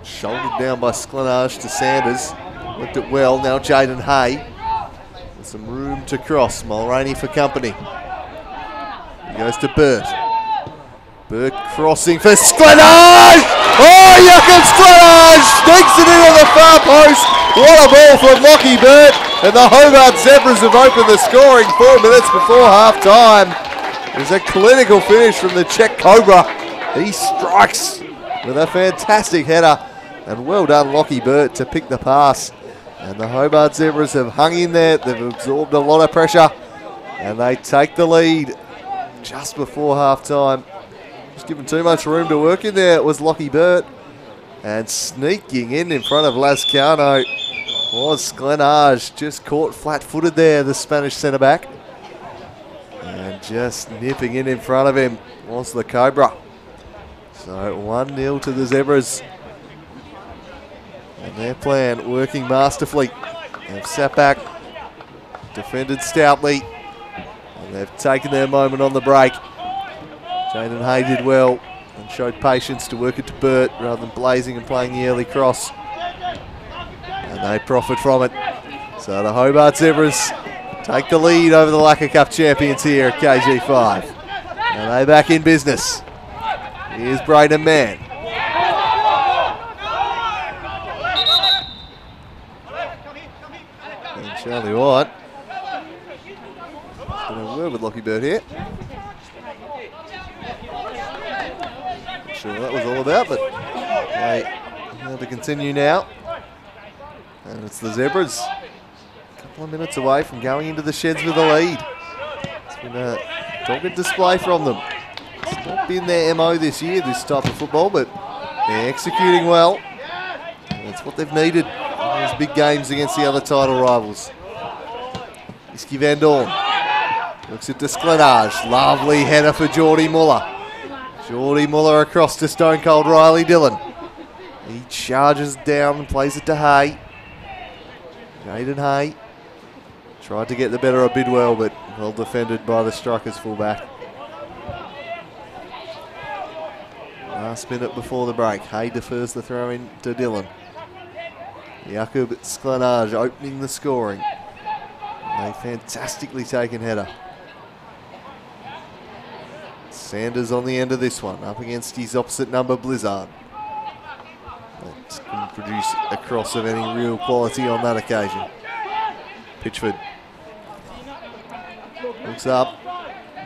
Shouldered down by Sklenage to Sanders. Looked it well. Now Jaden Hay. With some room to cross. Mulroney for company. He goes to Burt. Burt crossing for Sklenage! Oh, Jakob Sklenage sneaks it into the far post. What a ball from Lockie Burt. And the Hobart Zebras have opened the scoring 4 minutes before half time. There's a clinical finish from the Czech Cobra. He strikes with a fantastic header. And well done, Lockie Burt, to pick the pass. And the Hobart Zebras have hung in there. They've absorbed a lot of pressure. And they take the lead just before half time. Just given too much room to work in there. It was Lockie Burt. And sneaking in front of Lascano was Sklenage. Just caught flat-footed there, the Spanish centre-back. And just nipping in front of him was the Cobra. So 1-0 to the Zebras. And their plan working masterfully. They've sat back, defended stoutly, and they've taken their moment on the break. Jaden Hay did well and showed patience to work it to Burt rather than blazing and playing the early cross. And they profit from it. So the Hobart Zebras take the lead over the Lacquer Cup champions here at KG5. And they back in business. Here's Braden Mann. And Charlie White. Got a word with Lockie Burt here. Not sure what that was all about, but they have to continue now. And it's the Zebras. A couple of minutes away from going into the sheds with a lead. It's been a dogged display from them. It's not been their MO this year, this type of football, but they're executing well. And that's what they've needed in those big games against the other title rivals. Iski Van Dorn looks at Sklenage. Lovely header for Geordie Muller. Geordie Muller across to Stone Cold Riley Dillon. He charges down and plays it to Hay. Jaden Hay tried to get the better of Bidwell, but well defended by the Strikers fullback. Last minute before the break. Hay defers the throw in to Dillon. Jakob Sklenage opening the scoring. A fantastically taken header. Sanders on the end of this one, up against his opposite number, Blizzard. That can produce a cross of any real quality on that occasion. Pitchford looks up.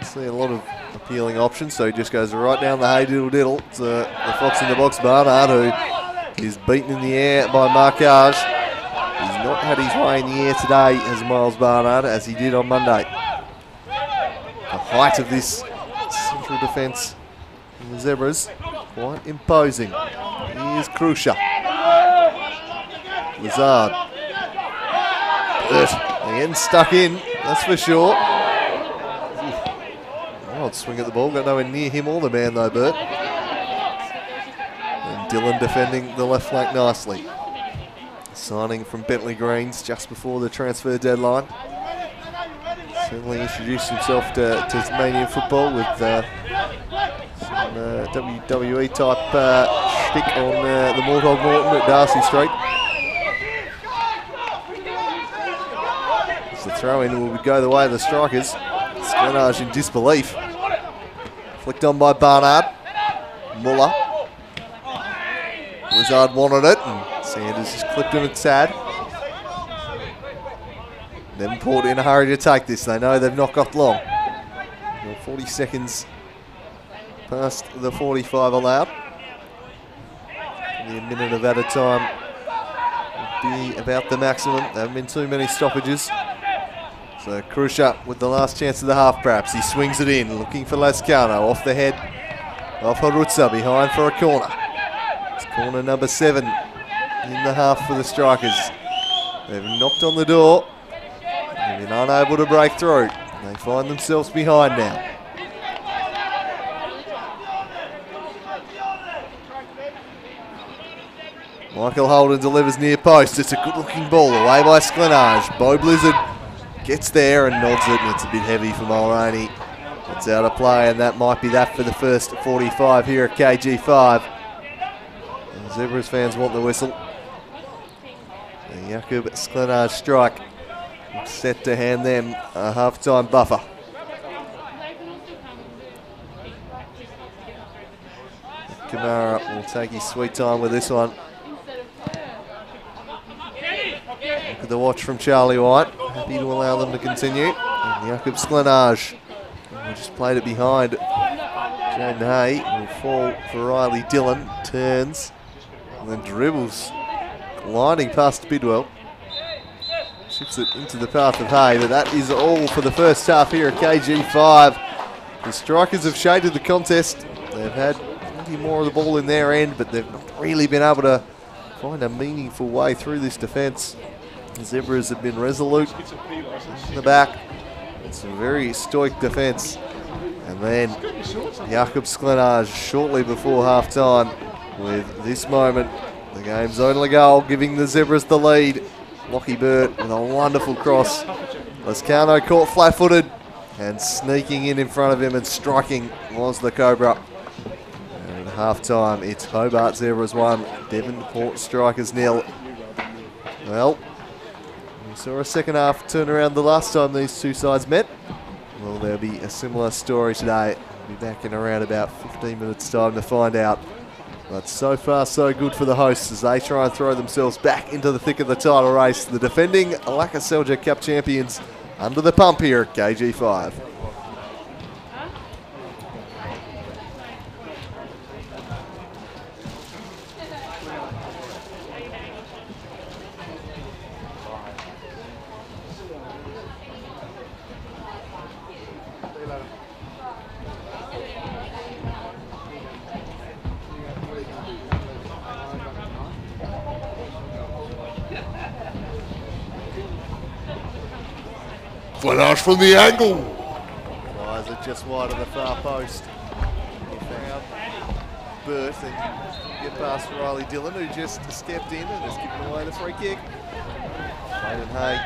See a lot of appealing options, so he just goes right down the hay diddle diddle to the fox in the box, Barnard, who is beaten in the air by Marquage. He's not had his way in the air today as Miles Barnard, as he did on Monday. The height of this central defence in the Zebras, quite imposing. Here's Krusha. Lazard. Again stuck in, that's for sure. Odd swing at the ball, got nowhere near him or the man though, Bert. And Dillon defending the left flank nicely. Signing from Bentley Greens just before the transfer deadline. Certainly introduced himself to Tasmanian football with some WWE type shtick on the Mortog Morton at Darcy Street. As the throw-in will go the way of the Strikers. Sklenage in disbelief. Flicked on by Barnard. Muller. Wizard wanted it, and Sanders just clipped him a tad. Devonport in a hurry to take this. They know they've not got long. 40 seconds past the 45 allowed. Probably a minute of added time would be about the maximum. There haven't been too many stoppages. So Krusha with the last chance of the half perhaps. He swings it in, looking for Lascano. Off the head of Harutza, behind for a corner. It's corner number 7 in the half for the Strikers. They've knocked on the door. They've been unable to break through. They find themselves behind now. Michael Holden delivers near post. It's a good looking ball away by Sklenage. Bo Blizzard gets there and nods it, and it's a bit heavy for Mulroney. It's out of play, and that might be that for the first 45 here at KG5. And the Zebras fans want the whistle. The Jakob Sklenage strike set to hand them a half-time buffer. Kamara will take his sweet time with this one. Look at the watch from Charlie White. Happy to allow them to continue. And Jakob Sklenage just played it behind. Jaden Hay will fall for Riley Dillon. Turns and then dribbles, gliding past Bidwell. Shifts it into the path of Hay, but that is all for the first half here at KG5. The Strikers have shaded the contest. They've had plenty more of the ball in their end, but they've not really been able to find a meaningful way through this defence. The Zebras have been resolute in the back. It's a very stoic defence. And then Jakob Sklenage shortly before half-time with this moment. The game's only goal, giving the Zebras the lead. Lockie Burt with a wonderful cross. Lascano caught flat-footed and sneaking in front of him and striking was the Cobra. And at half-time, it's Hobart Zebras 1, Devonport Strikers 0. Well, we saw a second half turnaround the last time these two sides met. Well, there'll be a similar story today. We'll be back in around about 15 minutes' time to find out. But so far, so good for the hosts as they try and throw themselves back into the thick of the title race. The defending Laka Selja Cup champions under the pump here at KG5. Sklenage from the angle. Equalizer just wide of the far post. He found Burt and get past Riley Dillon, who just stepped in and has given away the free kick. Jaden Hay.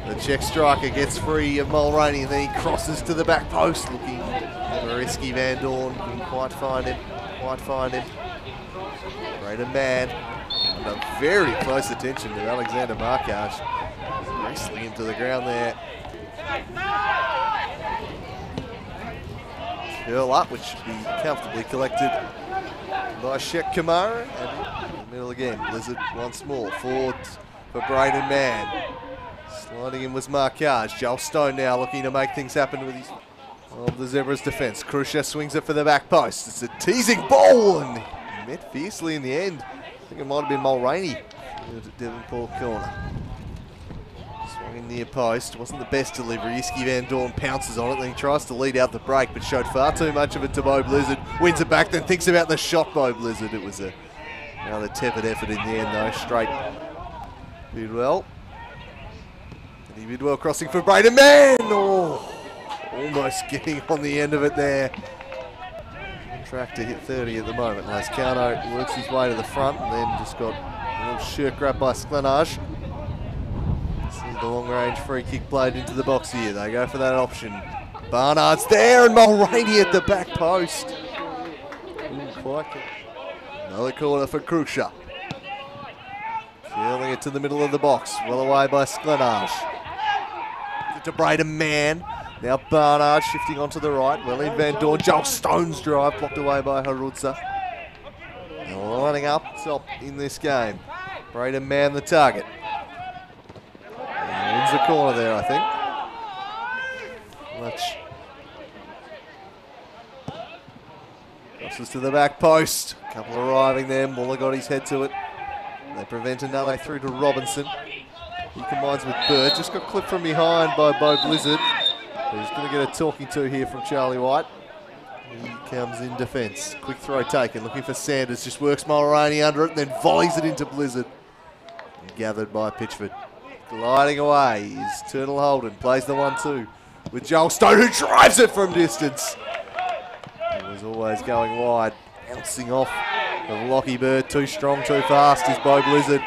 The Czech striker gets free of Mulroney and then he crosses to the back post looking for risky Van Dorn. Couldn't quite find him. Braden Mann under very close attention to Alexander Markage. Wrestling him to the ground there. Curl up, which should be comfortably collected by Shek Kamara. And in the middle again, Blizzard once more. Forward for Braden Mann. Sliding in was Markage. Joel Stone now looking to make things happen with his of the Zebras defence. Krusha swings it for the back post. It's a teasing ball and he met fiercely in the end. I think it might have been Mulroney Good at Devonport corner. Swung in near post. Wasn't the best delivery. Iski Van Dorn pounces on it, then he tries to lead out the break, but showed far too much of it to Bo Blizzard. Wins it back, then thinks about the shot, Bo Blizzard. It was another tepid effort in the end, though. Straight. Bidwell. Eddie Bidwell crossing for Braden Mann. Oh, almost getting on the end of it there. Track to hit 30 at the moment. Lascano works his way to the front and then just got a little shirk grab by Sklenage. See the long range free kick played into the box here. They go for that option. Barnard's there and Mulroney at the back post. Another corner for Crucia. Feeling it to the middle of the box. Well away by Sklenage. To Braden Mann. Now Barnard shifting onto the right. Well in Van Dorn. Joel Stone's drive blocked away by Harutza. Lining up top in this game. Braden Mann the target. And wins the corner there, I think. Much. Crosses to the back post. A couple arriving there. Muller got his head to it. They prevent another through to Robinson. He combines with Burt. Just got clipped from behind by Bo Blizzard. He's going to get a talking to here from Charlie White. He comes in defence. Quick throw taken. Looking for Sanders. Just works Mulroney under it and then volleys it into Blizzard. And gathered by Pitchford. Gliding away is Turtle Holden. Plays the 1-2 with Joel Stone, who drives it from distance. He was always going wide. Bouncing off of Lockie Bird. Too strong, too fast is Bo Blizzard.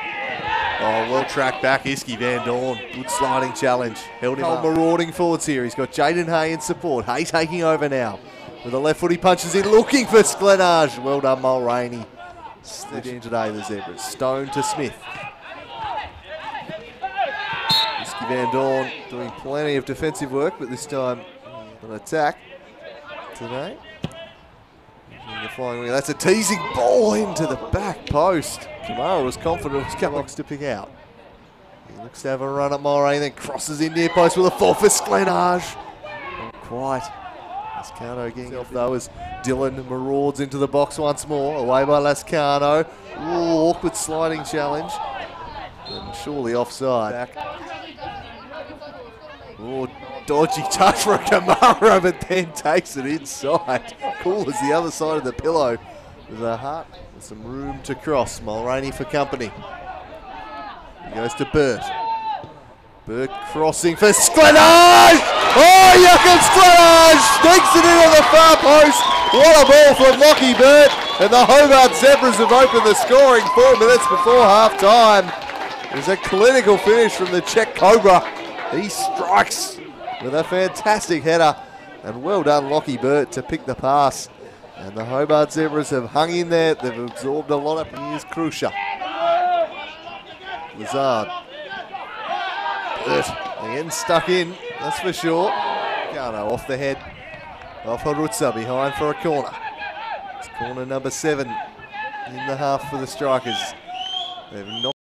Oh, well tracked back, Iski Van Dorn. Good sliding challenge. Held him up. Marauding forwards here. He's got Jaden Hay in support. Hay taking over now. With a left foot, he punches in, looking for Sklenage. Well done, Mulroney. Slid in today, the Zebras. Stone to Smith. Iski Van Dorn doing plenty of defensive work, but this time an attack today. The flying wing. That's a teasing ball into the back post. Kamara was confident it was Cabox to pick out. He looks to have a run at Mulroney, then crosses in near post with a fall for Sklenage. Not quite. Lascano getting off though as Dylan marauds into the box once more. Away by Lascano. Ooh, awkward sliding challenge. And surely offside. Back. Oh, dodgy touch for Kamara, but then takes it inside. Cool as the other side of the pillow. With a heart, with some room to cross. Mulroney for company. He goes to Burt. Burt crossing for Sklenage! Oh, Jakob Sklenage sneaks it in on the far post. What a ball from Lockie Burt. And the Hobart Zebras have opened the scoring 4 minutes before half time. There's a clinical finish from the Czech Cobra. He strikes with a fantastic header. And well done, Lockie Burt, to pick the pass. And the Hobart Zebras have hung in there. They've absorbed a lot of... Here's Crucia. Lazard. Burt again stuck in, that's for sure. Garno off the head of Harutza, behind for a corner. It's corner number 7 in the half for the Strikers. They've not...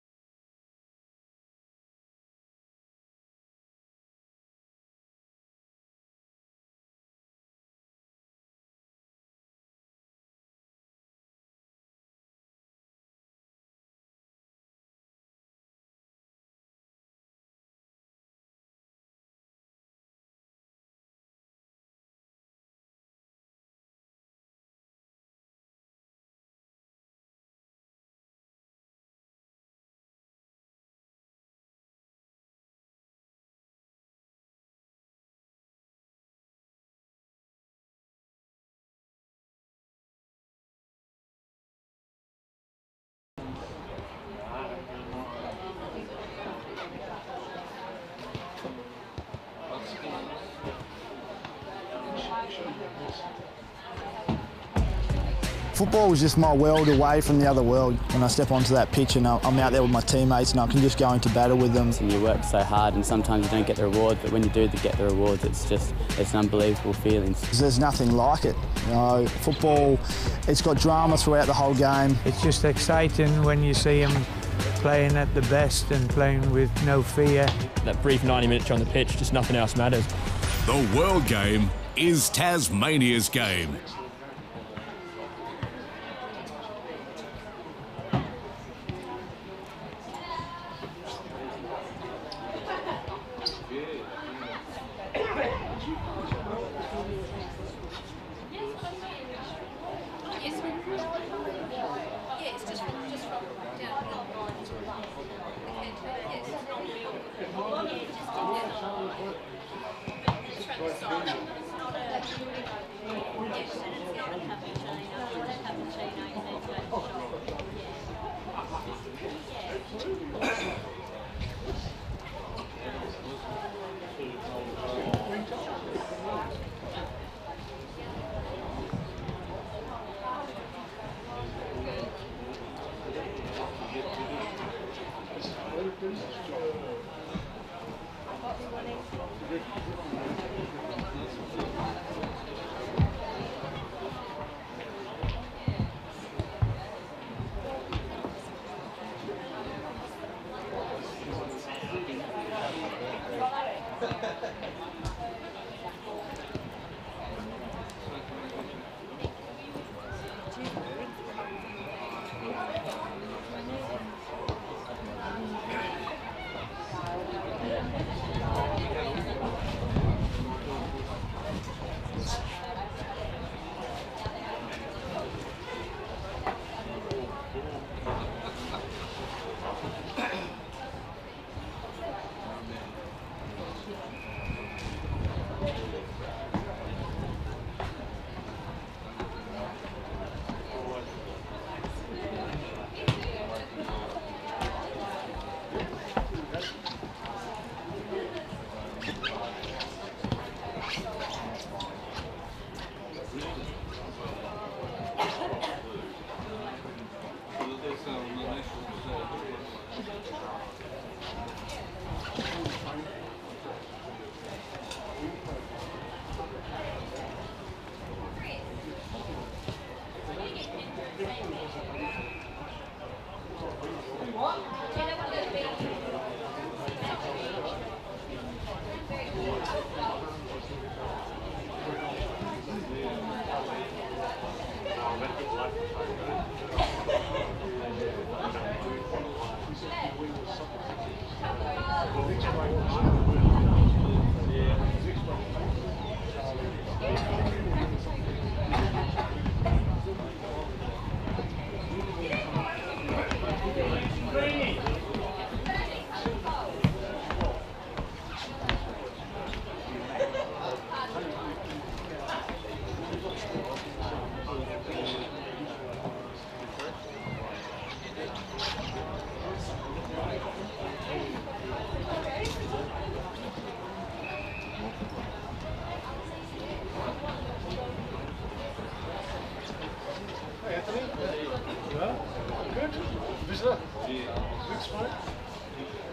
Football was just my world away from the other world. When I step onto that pitch and I'm out there with my teammates and I can just go into battle with them. And you work so hard and sometimes you don't get the reward, but when you do get the rewards, it's an unbelievable feeling. There's nothing like it. You know, football, it's got drama throughout the whole game. It's just exciting when you see them playing at the best and playing with no fear. That brief 90 minutes on the pitch, just nothing else matters. The World Game is Tasmania's game.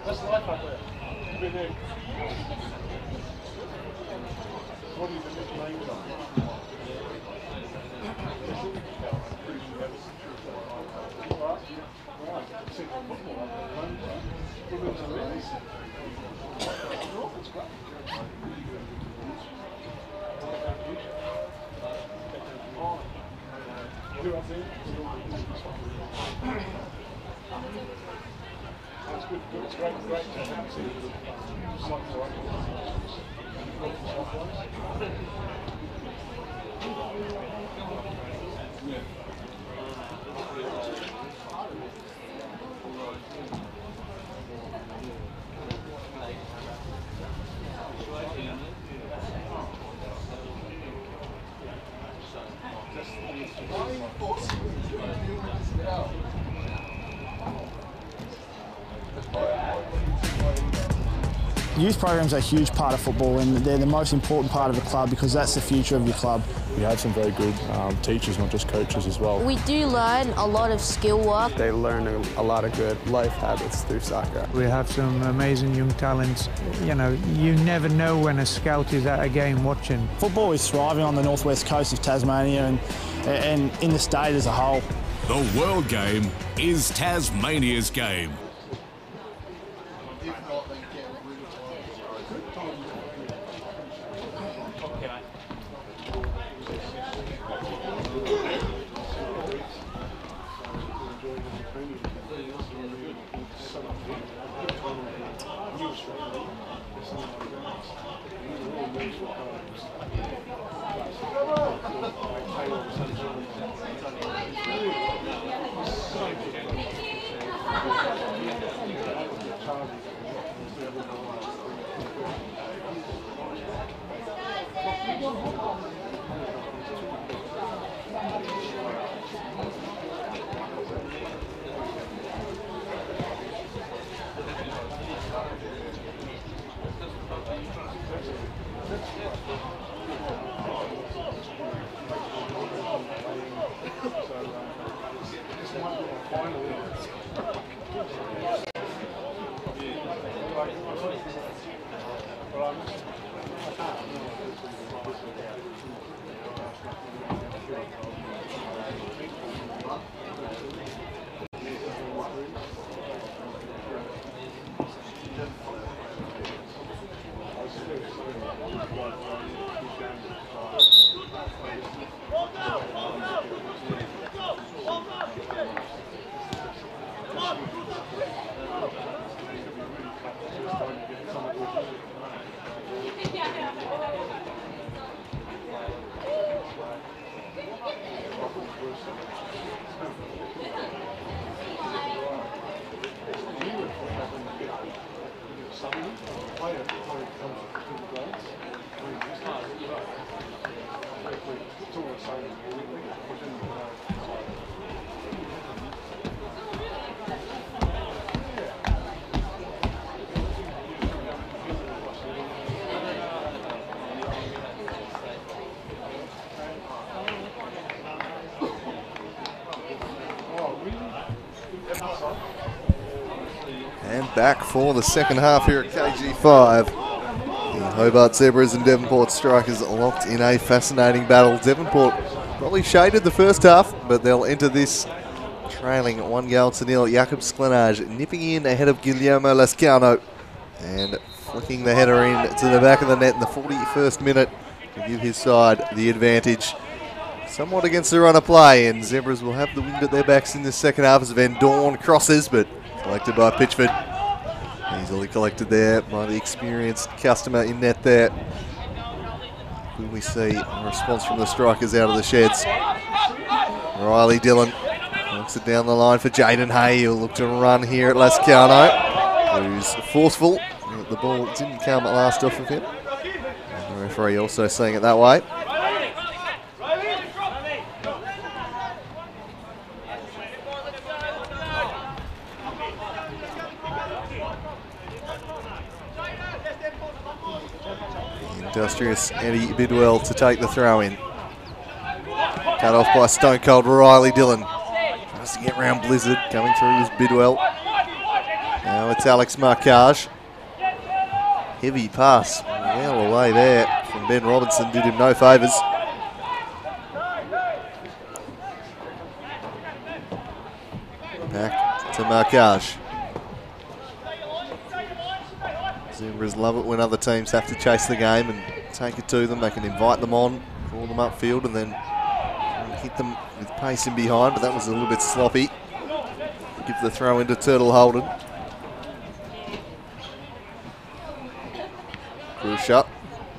That's life out there. You've been there. What do you think the names are? That's good. It's great to have seen Youth programs are a huge part of football, and they're the most important part of a club because that's the future of your club. We have some very good teachers, not just coaches as well. We do learn a lot of skill work. They learn a lot of good life habits through soccer. We have some amazing young talents. You know, you never know when a scout is at a game watching. Football is thriving on the northwest coast of Tasmania and in the state as a whole. The World Game is Tasmania's game. And back for the second half here at KG5. The Hobart Zebras and Devonport Strikers locked in a fascinating battle. Devonport probably shaded the first half, but they'll enter this trailing 1-0. Jakob Sklenaj nipping in ahead of Guillermo Lascano and flicking the header in to the back of the net in the 41st minute to give his side the advantage. Somewhat against the run of play, and Zebras will have the wind at their backs in the second half as Van Dorn crosses, but collected by Pitchford. Easily collected there by the experienced customer in net there. Will we see a response from the strikers out of the sheds? Riley Dillon knocks it down the line for Jaden Hay. He'll look to run here at Lascano, who's forceful. The ball didn't come last off of him. And the referee also seeing it that way. Industrious Eddie Bidwell to take the throw in. Cut off by Stone Cold Riley Dillon. Tries to get round Blizzard. Coming through is Bidwell. Now it's Alex Marcage. Heavy pass. Well away there from Ben Robinson. Did him no favours. Back to Marcage. Zebras love it when other teams have to chase the game and take it to them. They can invite them on, call them upfield, and then hit them with pace in behind, but that was a little bit sloppy. Give the throw into Turtle Holden. Crucial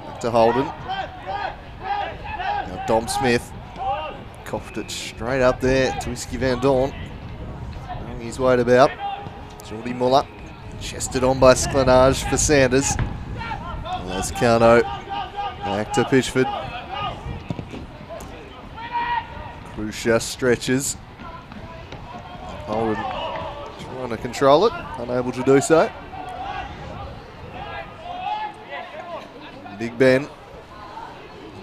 back to Holden. Now Dom Smith coughed it straight up there to Whiskey Van Dorn. Knowing his weight about. Jordy Muller. Chested on by Sklenaj for Sanders. Lascano back to Pitchford. Crucia stretches. Holden trying to control it, unable to do so. Big Ben.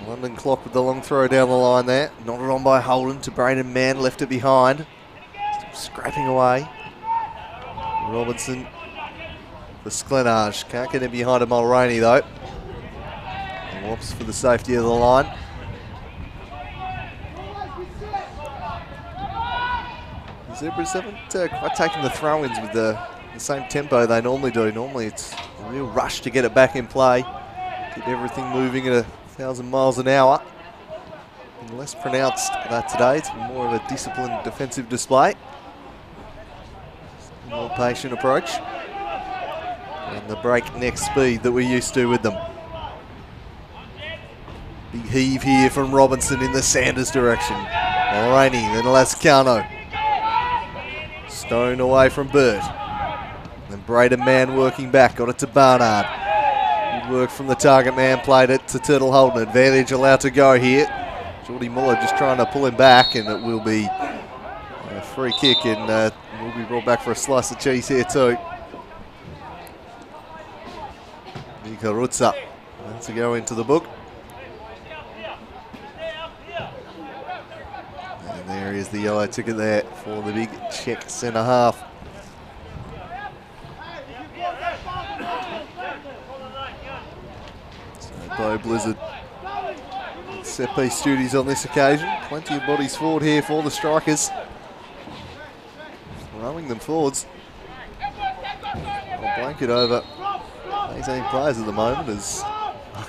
London Clock with the long throw down the line there. Nodded on by Holden to Braden Mann, left it behind. Still scraping away. Robinson for Sklenaj. Can't get in behind a Mulroney though. And whoops for the safety of the line. The Zebras haven't quite taken the throw-ins with the same tempo they normally do. Normally it's a real rush to get it back in play. Keep everything moving at 1,000 miles an hour. And less pronounced that today. It's more of a disciplined defensive display. More patient approach. And the breakneck speed that we're used to with them. Big heave here from Robinson in the Sanders direction. Mulroney, then Lascano. Stone away from Burt. Then Braden Mann working back, got it to Barnard. Good work from the target man, played it to Turtle Holden. Advantage allowed to go here. Jordy Muller just trying to pull him back, and it will be a free kick, and will be brought back for a slice of cheese here too. Mika Rutsa to go into the book. And there is the yellow ticket there for the big Czech centre half. So Bo Blizzard set piece duties on this occasion. Plenty of bodies forward here for the strikers. Throwing them forwards. A blanket over 18 players at the moment as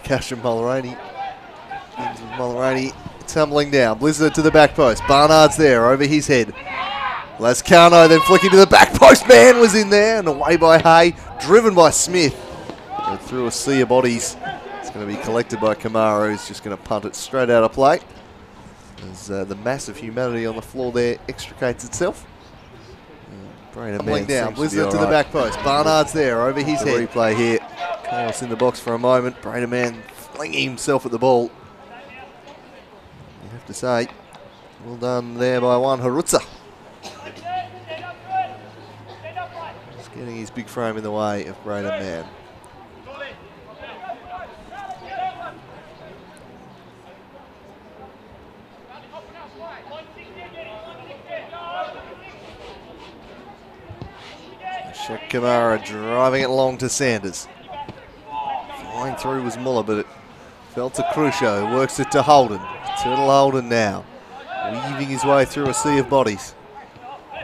Cash and Mulroney. Mulroney tumbling down. Blizzard to the back post. Barnard's there over his head. Lascano then flicking to the back post. Man was in there and away by Hay. Driven by Smith. Through a sea of bodies. It's going to be collected by Kamara, who's just going to punt it straight out of play. As the mass of humanity on the floor there extricates itself. Tumbling down. Blizzard to the back post. Barnard's there over his head. Replay here. Chaos in the box for a moment. Brader Man flinging himself at the ball. You have to say, well done there by Juan Harutza. Just getting his big frame in the way of Brader Man. Shek Kamara driving it along to Sanders. Flying through was Muller, but it fell to Crucio. Works it to Holden. Turtle Holden now. Weaving his way through a sea of bodies.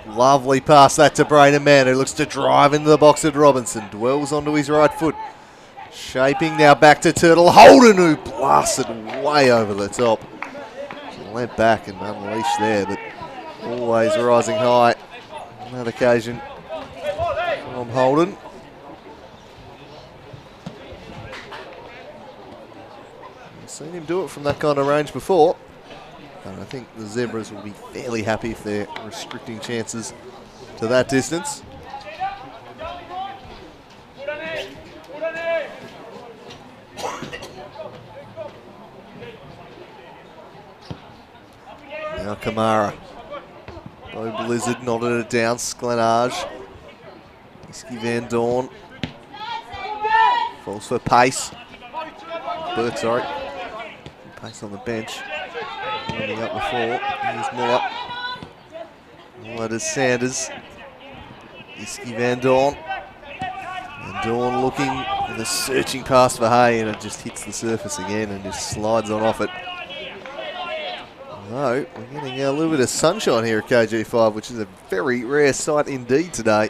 Lovely pass that to Braden Mann, who looks to drive into the box at Robinson. Dwells onto his right foot. Shaping now back to Turtle Holden, who blasted way over the top. Went back and unleashed there, but always rising high on that occasion. From Holden. I've seen him do it from that kind of range before. And I think the Zebras will be fairly happy if they're restricting chances to that distance. Now Kamara. Bo Blizzard nodded it down. Sklenage. Iski Van Dorn. Falls for pace. Burt, sorry. Pace on the bench. Running up before. Here's Muller. Muller to Sanders. Iski Van Dorn. Van Dorn looking with a searching pass for Hay, and it just hits the surface again and just slides on off it. Although, we're getting a little bit of sunshine here at KG5, which is a very rare sight indeed today.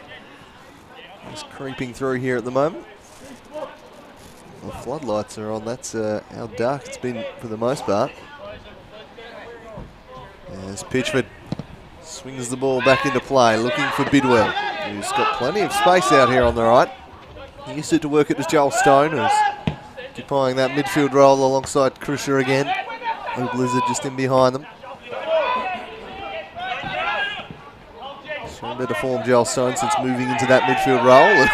Just creeping through here at the moment. The floodlights are on. That's how dark it's been for the most part. As Pitchford swings the ball back into play, looking for Bidwell, who's got plenty of space out here on the right. He used it to work it to Joel Stone, who's occupying that midfield role alongside Crusher again. Blue Blizzard just in behind them. Showing better form, Joel Stone, since moving into that midfield role.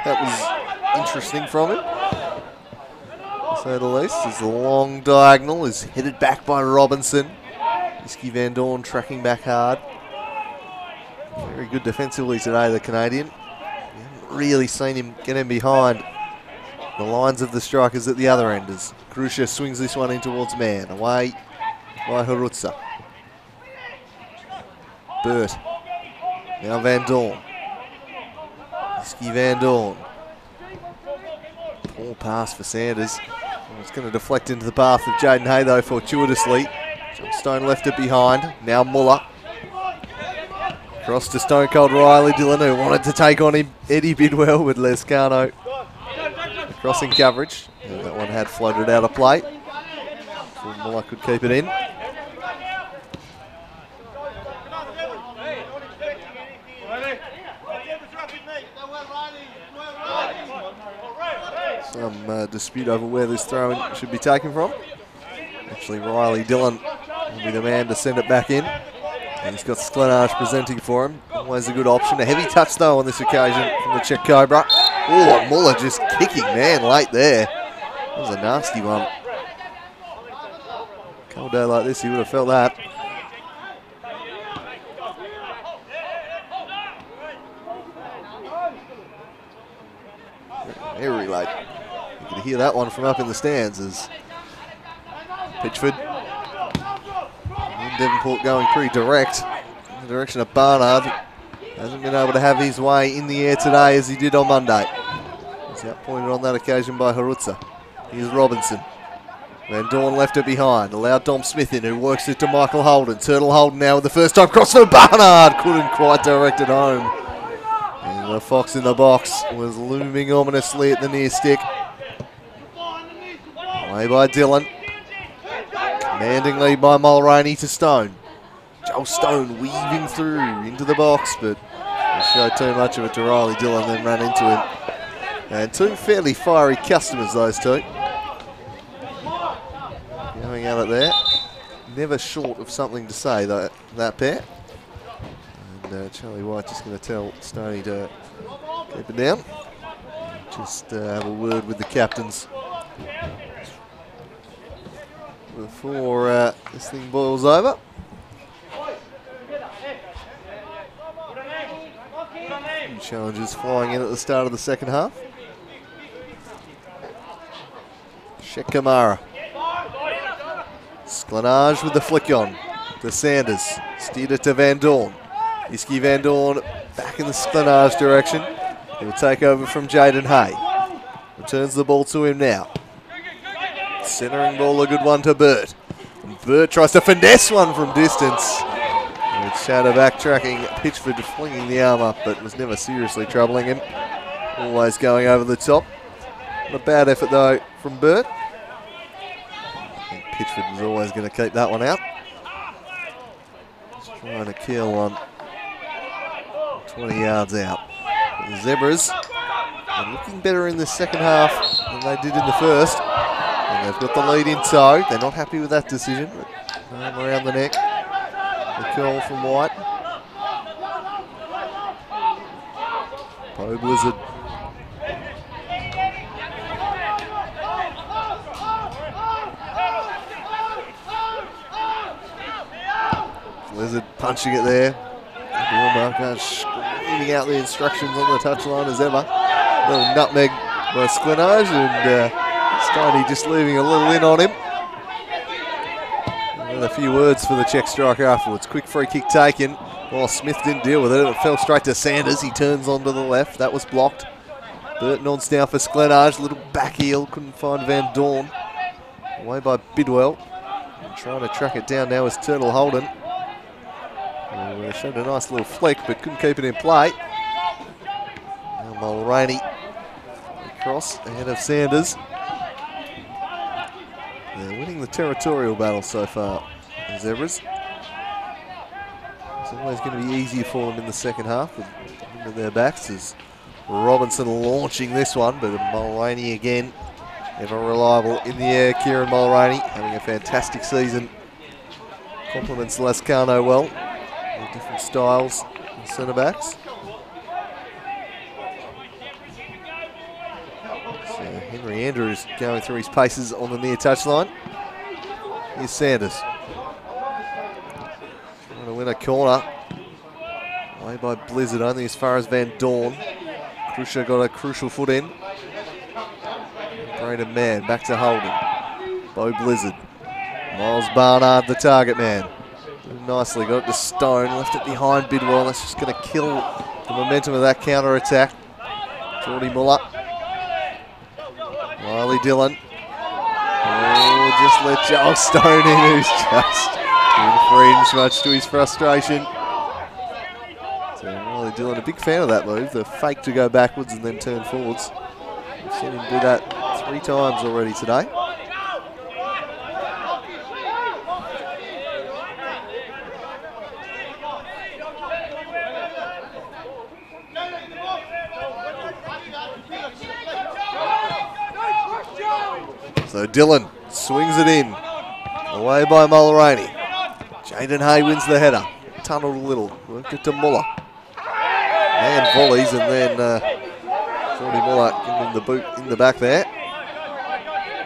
That was interesting from him, to say the least. His long diagonal is headed back by Robinson. Iski Van Dorn tracking back hard. Very good defensively today, the Canadian. You haven't really seen him get in behind the lines of the strikers at the other end as Crucia swings this one in towards Man. Away by Harutza. Burt. Now Van Dorn. Iski Van Dorn. Poor pass for Sanders. It's going to deflect into the path of Jaden Hay though, fortuitously. John Stone left it behind. Now Muller. Cross to Stone Cold Riley Dillon, who wanted to take on him. Eddie Bidwell with Lescano crossing coverage. And that one had floated out of play. So Muller could keep it in. Some dispute over where this throw-in should be taken from. Actually, Riley Dillon will be the man to send it back in. And he's got Sklenage presenting for him. Always a good option. A heavy touch, though, on this occasion from the Czech Cobra. Oh, Muller just kicking, man, late there. That was a nasty one. Cold day like this, he would have felt that. Very late. You can hear that one from up in the stands as Pitchford and Devonport going pretty direct in the direction of Barnard. Hasn't been able to have his way in the air today as he did on Monday. He's outpointed on that occasion by Harutza. Here's Robinson. Van Dorn left it behind. Allowed Dom Smith in, who works it to Michael Holden. Turtle Holden now with the first time cross for Barnard. Couldn't quite direct it home. And the Fox in the box was looming ominously at the near stick. Away by Dillon. Commanding lead by Mulroney to Stone. Joel Stone weaving through into the box, but showed too much of it to Riley Dillon, then ran into him. And two fairly fiery customers, those two. Going at it there. Never short of something to say, though, that pair. And Charlie White just going to tell Stoney to keep it down. Just have a word with the captains before this thing boils over. Challenges flying in at the start of the second half. Shekamara. Sklanage with the flick on to Sanders. Steered it to Van Dorn. Iski Van Dorn back in the Sklanage direction. He'll take over from Jaden Hay. Returns the ball to him now. Centering ball, a good one to Burt. And Burt tries to finesse one from distance. With Shadow backtracking, Pitchford flinging the arm up, but was never seriously troubling him. Always going over the top. Not a bad effort though from Burt. I think Pitchford was always going to keep that one out. Just trying to kill on 20 yards out. The Zebras are looking better in the second half than they did in the first. And they've got the lead in tow. They're not happy with that decision. Arm around the neck. The call from White. Poe Blizzard. Blizzard punching it there. Walmark screaming out the instructions on the touchline as ever. Little nutmeg by Sklanage, and Stoney just leaving a little in on him. And a few words for the Czech striker afterwards. Quick free kick taken. Well, Smith didn't deal with it. It fell straight to Sanders. He turns onto the left. That was blocked. Burt nods down for Sklanage. Little back heel. Couldn't find Van Dorn. Away by Bidwell. And trying to track it down now is Turtle Holden. Showed a nice little flick, but couldn't keep it in play. Now Mulroney across ahead of Sanders. They're winning the territorial battle so far, the Zebras. It's always going to be easier for them in the second half with into their backs as Robinson launching this one, but Mulroney again, ever reliable in the air. Kieran Mulroney having a fantastic season. Compliments Lascano well. Different styles of centre backs. So Henry Andrews going through his paces on the near touchline. Here's Sanders. Trying to win a corner. Away by Blizzard, only as far as Van Dorn. Krusha got a crucial foot in. Braden Mann back to Holden. Bo Blizzard. Miles Barnard the target man. Nicely got it to Stone, left it behind Bidwell. That's just going to kill the momentum of that counter-attack. Geordie Muller. Riley Dillon. Oh, just let Joel Stone in, who's just in fringe, much to his frustration. So Riley Dillon, a big fan of that move, the fake to go backwards and then turn forwards. We've seen him do that 3 times already today. So Dillon swings it in. Away by Mulroney. Jaden Hay wins the header. Tunneled a little. Worked it to Muller. And volleys, and then Geordie Muller giving him the boot in the back there.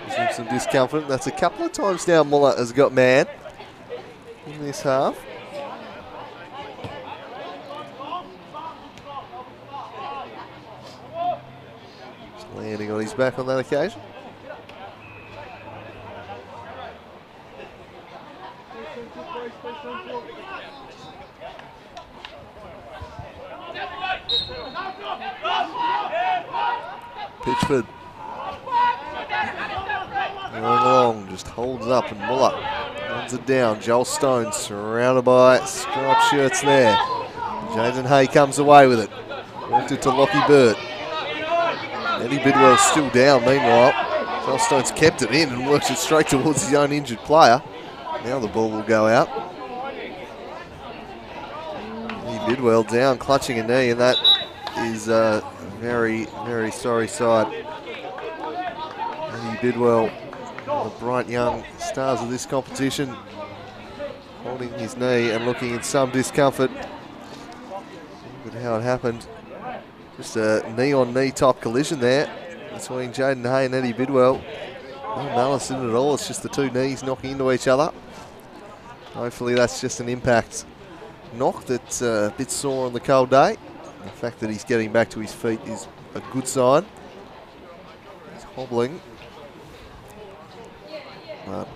Gives him some discomfort. That's a couple of times now Muller has got man in this half. Just landing on his back on that occasion. Pitchford going along, just holds up, and Muller runs it down. Joel Stone surrounded by striped shirts there. Jaden Hay comes away with it. Worked it to Lockie Burt. Eddie Bidwell's still down meanwhile. Shellstone's kept it in and works it straight towards his own injured player. Now the ball will go out. He did well down, clutching a knee, and that is a very, very sorry sight. And he did well. The bright young stars of this competition holding his knee and looking in some discomfort. Look at how it happened. Just a knee-on-knee type collision there between Jaden Hay and Eddie Bidwell. No malice in it at all, it's just the two knees knocking into each other. Hopefully that's just an impact knock that's a bit sore on the cold day. The fact that he's getting back to his feet is a good sign. He's hobbling. But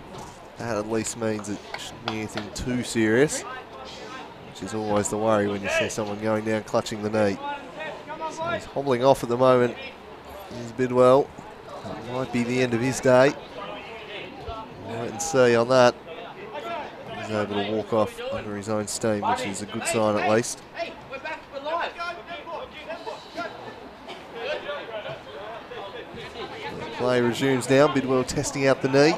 that at least means it shouldn't be anything too serious, which is always the worry when you see someone going down clutching the knee. So he's hobbling off at the moment. He's Bidwell. That might be the end of his day. We'll wait and see on that. He's able to walk off under his own steam, which is a good sign at least. The play resumes now. Bidwell testing out the knee.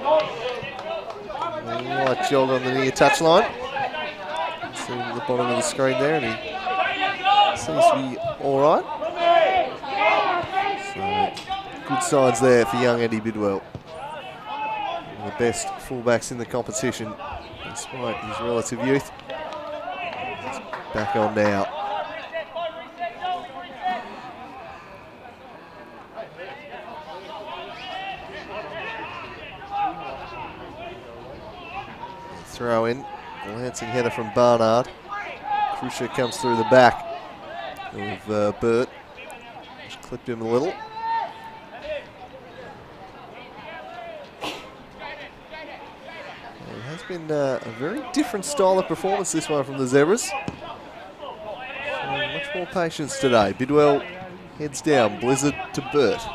A light jog on the near touchline. See at the bottom of the screen there, and he seems to be all right. So good signs there for young Eddie Bidwell. One of the best fullbacks in the competition, despite his relative youth. He's back on now. Throw in, glancing header from Barnard. Krusher comes through the back of Burt. Just clipped him a little. It has been a very different style of performance, this one from the Zebras. Showing much more patience today. Bidwell heads down, Blizzard to Burt.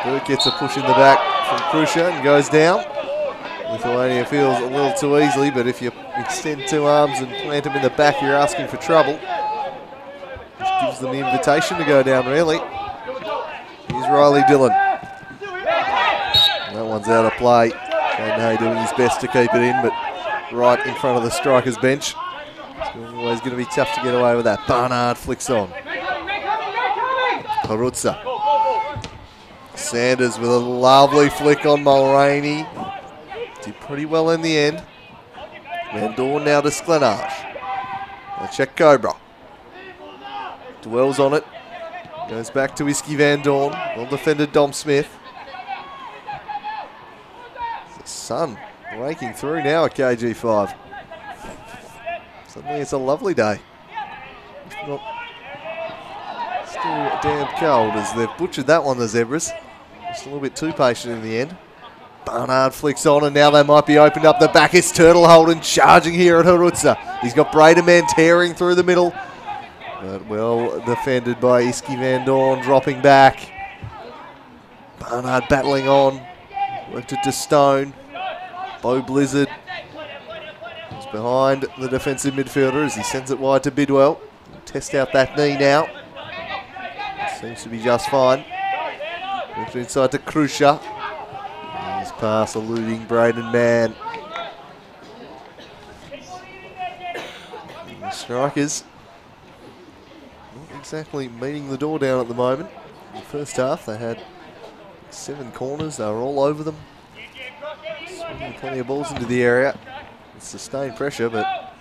Burt gets a push in the back from Krusher and goes down. Lithuania feels a little too easily, but if you extend two arms and plant them in the back, you're asking for trouble. Just gives them the invitation to go down, really. Here's Riley Dillon. That one's out of play. Jaden Hay doing his best to keep it in, but right in front of the striker's bench. It's always going to be tough to get away with that. Barnard flicks on. Harutza. Sanders with a lovely flick on Mulroney. Did pretty well in the end. Van Dorn now to Sklenage. They'll check Cobra. Dwells on it. Goes back to Whiskey Van Dorn. Well defended Dom Smith. The sun breaking through now at KG5. Suddenly it's a lovely day. Not still damn cold as they've butchered that one, the Zebras. Just a little bit too patient in the end. Barnard flicks on, and now they might be opened up the back. It's Turtle Holden charging here at Harutza. He's got Braderman tearing through the middle. But well defended by Iski Van Dorn, dropping back. Barnard battling on. Worked it to Stone. Bo Blizzard is behind the defensive midfielder as he sends it wide to Bidwell. He'll test out that knee now. Seems to be just fine. Moves inside to Krusher. His pass eluding Braden Mann. And the strikers not exactly meeting the door down at the moment. In the first half they had 7 corners, they were all over them. Swinging plenty of balls into the area. It's sustained pressure, but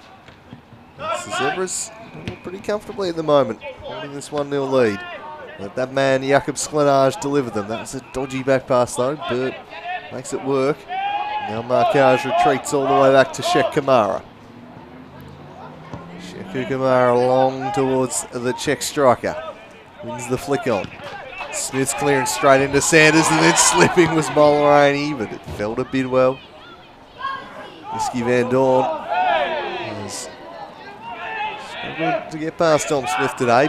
it's the Zebras pretty comfortably at the moment, holding this 1-0 lead. Let that man Jakob Sklenage deliver them. That was a dodgy back pass though. Burt makes it work. Now Marquage retreats all the way back to Shek Kamara. Sheku Kamara long towards the Czech striker. Wins the flick on. Smith's clearing straight into Sanders, and then slipping was Mulroney, but it fell to Bidwell. Whiskey Van Dorn has struggled to get past Tom Smith today.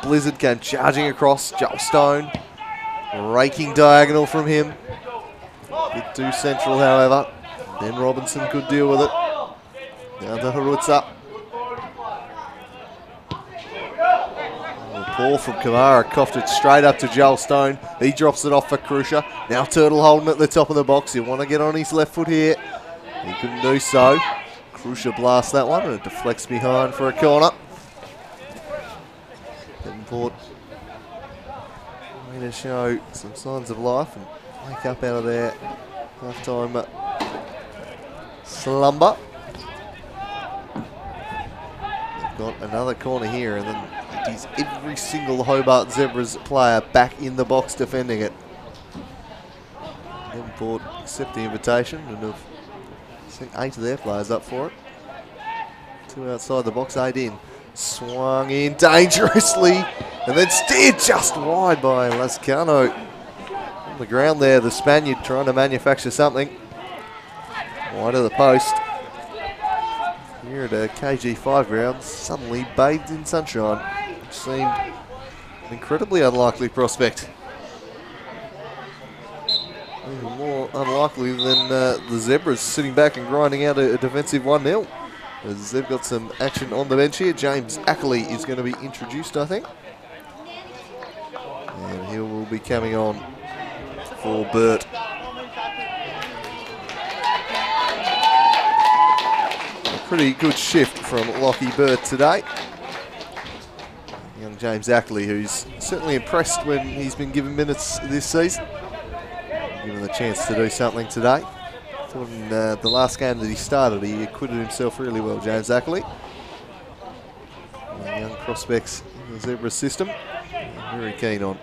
Blizzard came charging across. Joel Stone raking diagonal from him. A bit too central, however. Ben Robinson could deal with it. Now to Harutza. Paul from Kamara coughed it straight up to Joel Stone. He drops it off for Krusher. Now Turtle holding at the top of the box. He'll want to get on his left foot here. He couldn't do so. Krusher blasts that one and it deflects behind for a corner. Devonport going to show some signs of life and wake up out of their half-time slumber. They've got another corner here and then it is every single Hobart Zebras player back in the box defending it. Devonport accept the invitation and have sent 8 of their players up for it. 2 outside the box, 8 in. Swung in dangerously and then steered just wide by Lascano. On the ground there, the Spaniard trying to manufacture something. Wide of the post. Here at a KG5 ground, suddenly bathed in sunshine, which seemed an incredibly unlikely prospect. Even more unlikely than the Zebras sitting back and grinding out a defensive 1-0. As they've got some action on the bench here. James Ackley is going to be introduced, I think. And he will be coming on for Burt. A pretty good shift from Lockie Burt today. Young James Ackley, who's certainly impressed when he's been given minutes this season. Given the chance to do something today. Thought in the last game that he started, he acquitted himself really well, James Ackley. Young prospects in the Zebra system. Very keen on.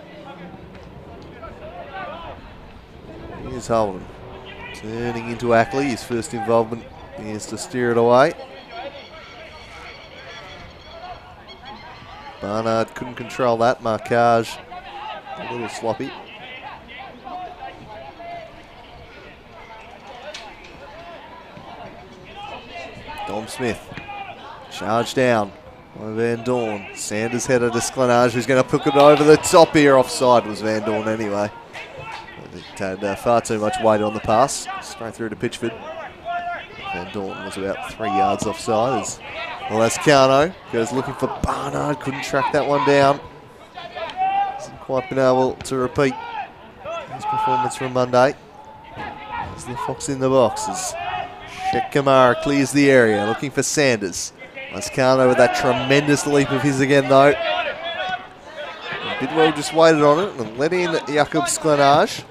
Here's Holden. Turning into Ackley, his first involvement. He has to steer it away. Barnard couldn't control that. Marquage a little sloppy. Dom Smith, charge down by Van Dorn. Sanders headed to Sklenage, who's going to put it over the top here. Offside was Van Dorn anyway. It had far too much weight on the pass. Straight through to Pitchford. Van Dorn was about 3 yards offside as Lascano goes looking for Barnard. Couldn't track that one down. Hasn't quite been able to repeat his performance from Monday. There's the Fox in the boxes. Shek Kamara clears the area, looking for Sanders. Lascano with that tremendous leap of his again, though. Bidwell just waited on it and let in Jakob Sklenage.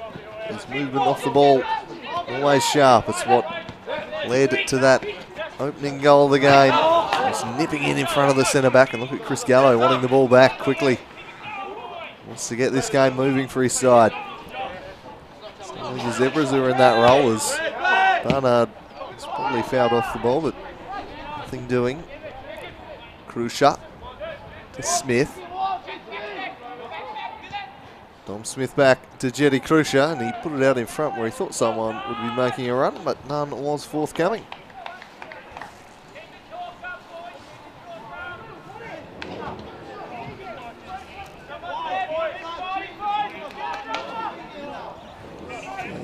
His movement off the ball, always sharp. It's what led to that opening goal of the game. Just nipping in front of the centre-back, and look at Chris Gallo wanting the ball back quickly. Wants to get this game moving for his side. So the Zebras who are in that role as Barnard has probably fouled off the ball, but nothing doing. Krusher to Smith. Dom Smith back to Jetty Krusher, and he put it out in front where he thought someone would be making a run, but none was forthcoming.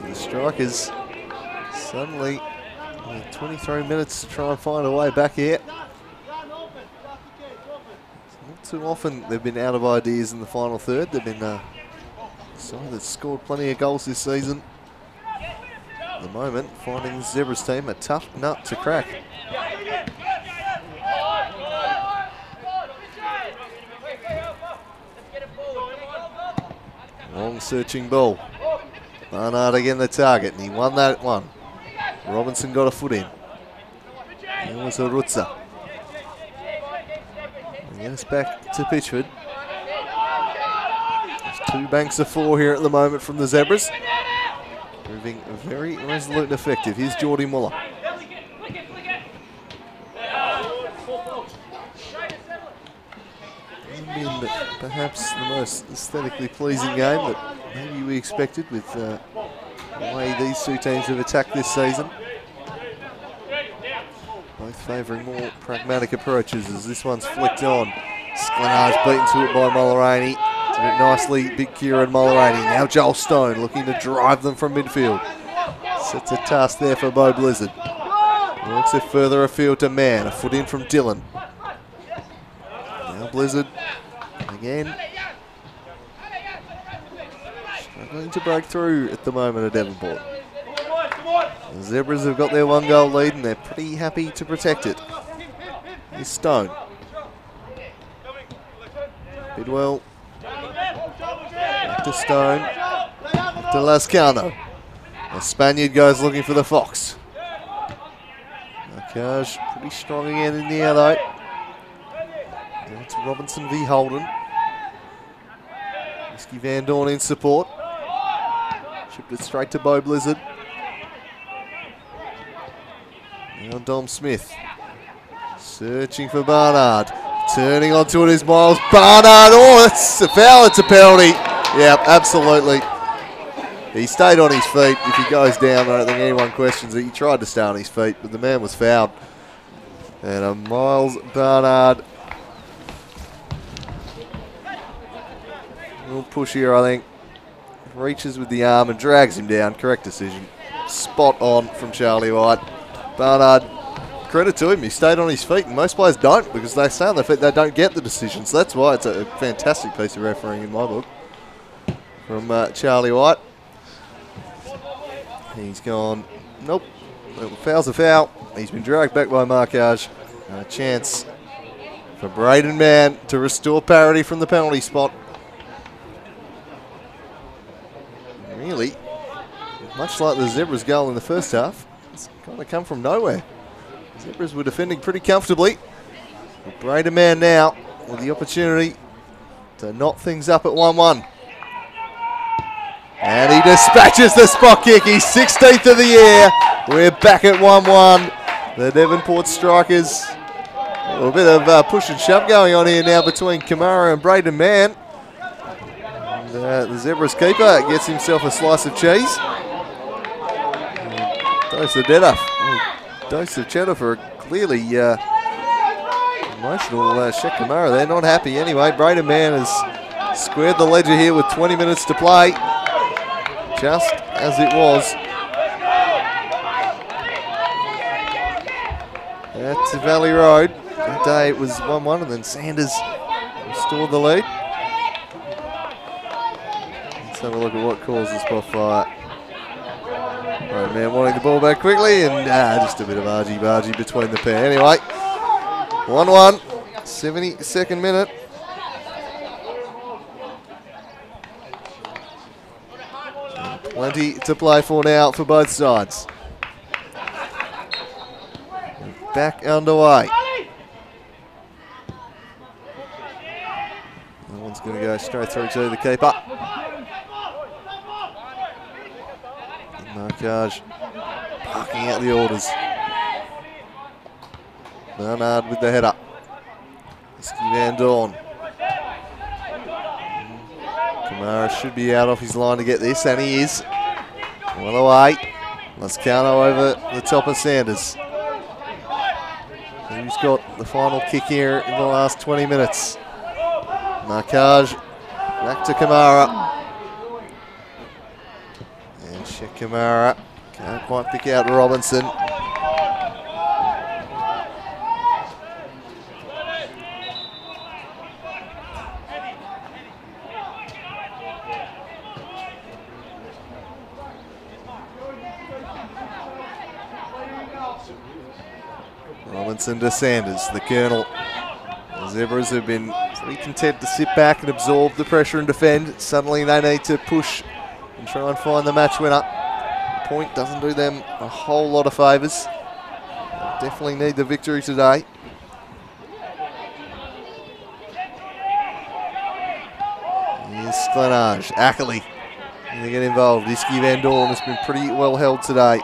The Strikers suddenly 23 minutes to try and find a way back here. Not too often they've been out of ideas in the final third. They've been side that's scored plenty of goals this season. At the moment, finding the Zebras team a tough nut to crack. Long searching ball. Barnard again the target, and he won that one. Robinson got a foot in. There was a Rutzer. Again, it's back to Pitchford. There's 2 banks of 4 here at the moment from the Zebras. Proving very resolute and effective. Here's Geordie Muller. In perhaps the most aesthetically pleasing game that maybe we expected with the way these two teams have attacked this season. Both favouring more pragmatic approaches as this one's flicked on. Sklenage beaten to it by Mulleraney. Did it nicely, big Kieran Mulleraney. Now Joel Stone looking to drive them from midfield. Sets a task there for Bo Blizzard. Works it further afield to Mann. A foot in from Dillon. Now Blizzard again. struggling to break through at the moment at Devonport. The Zebras have got their 1-goal lead and they're pretty happy to protect it. Here's Stone. Bidwell. Back to Stone. To Lascano. The Spaniard goes looking for the Fox. Marcage pretty strong again in the air though. Now to Robinson v Holden. Whiskey Van Dorn in support. Shipped it straight to Bo Blizzard. Now Dom Smith. Searching for Barnard. Turning onto it is Miles Barnard. Oh, that's a foul. It's a penalty. Yeah, absolutely. He stayed on his feet. If he goes down, I don't think anyone questions it. He tried to stay on his feet, but the man was fouled. And a Miles Barnard. A little push here, I think. Reaches with the arm and drags him down. Correct decision. Spot on from Charlie White. Barnard, credit to him, he stayed on his feet, and most players don't because they stay on their feet, they don't get the decisions. So that's why it's a fantastic piece of refereeing in my book from Charlie White. He's gone, nope, foul's a foul. He's been dragged back by Marcage. A chance for Braden Mann to restore parity from the penalty spot. Really, much like the Zebras' goal in the first half, it's kind of come from nowhere. Zebras were defending pretty comfortably. Braden Mann now with the opportunity to knot things up at 1-1. And he dispatches the spot kick. He's 16th of the year. We're back at 1-1. The Devonport Strikers. A little bit of push and shove going on here now between Kamara and Braden Mann. And, the Zebras keeper gets himself a slice of cheese. Dose of cheddar for a clearly emotional Shek Kamara. They're not happy anyway. Braden Mann has squared the ledger here with 20 minutes to play. Just as it was at Valley Road. That day it was 1-1 and then Sanders restored the lead. Let's have a look at what caused the spot fire. Right, man wanting the ball back quickly and just a bit of argy-bargy between the pair. Anyway, 1-1, 72nd minute. Plenty to play for now for both sides. Back underway. That one's going to go straight through to the keeper. Marcage parking out the orders. Barnard with the header. Whiskey Van Dorn. Kamara should be out off his line to get this, and he is. Well away. Lascano over the top of Sanders. Who's got the final kick here in the last 20 minutes? Marcage back to Kamara. And Shek Kamara can't quite pick out Robinson. Robinson to Sanders, the Colonel. The Zebras have been pretty content to sit back and absorb the pressure and defend. Suddenly they need to push and try and find the match winner. The point doesn't do them a whole lot of favours. They definitely need the victory today. Here's Glenage, Ackley. They get involved. Whiskey Van Dorn has been pretty well held today.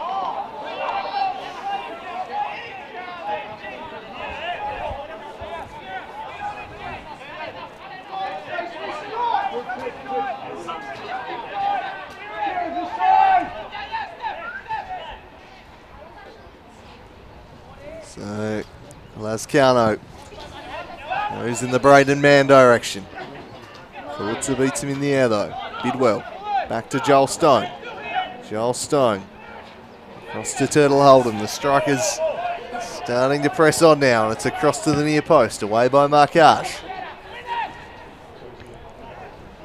So, Lascano goes in the Braden Mann direction. Kurtzer beats him in the air though. Bidwell, back to Joel Stone. Joel Stone, across to Turtle Holden. The Strikers starting to press on now, and it's across to the near post, away by Marcage.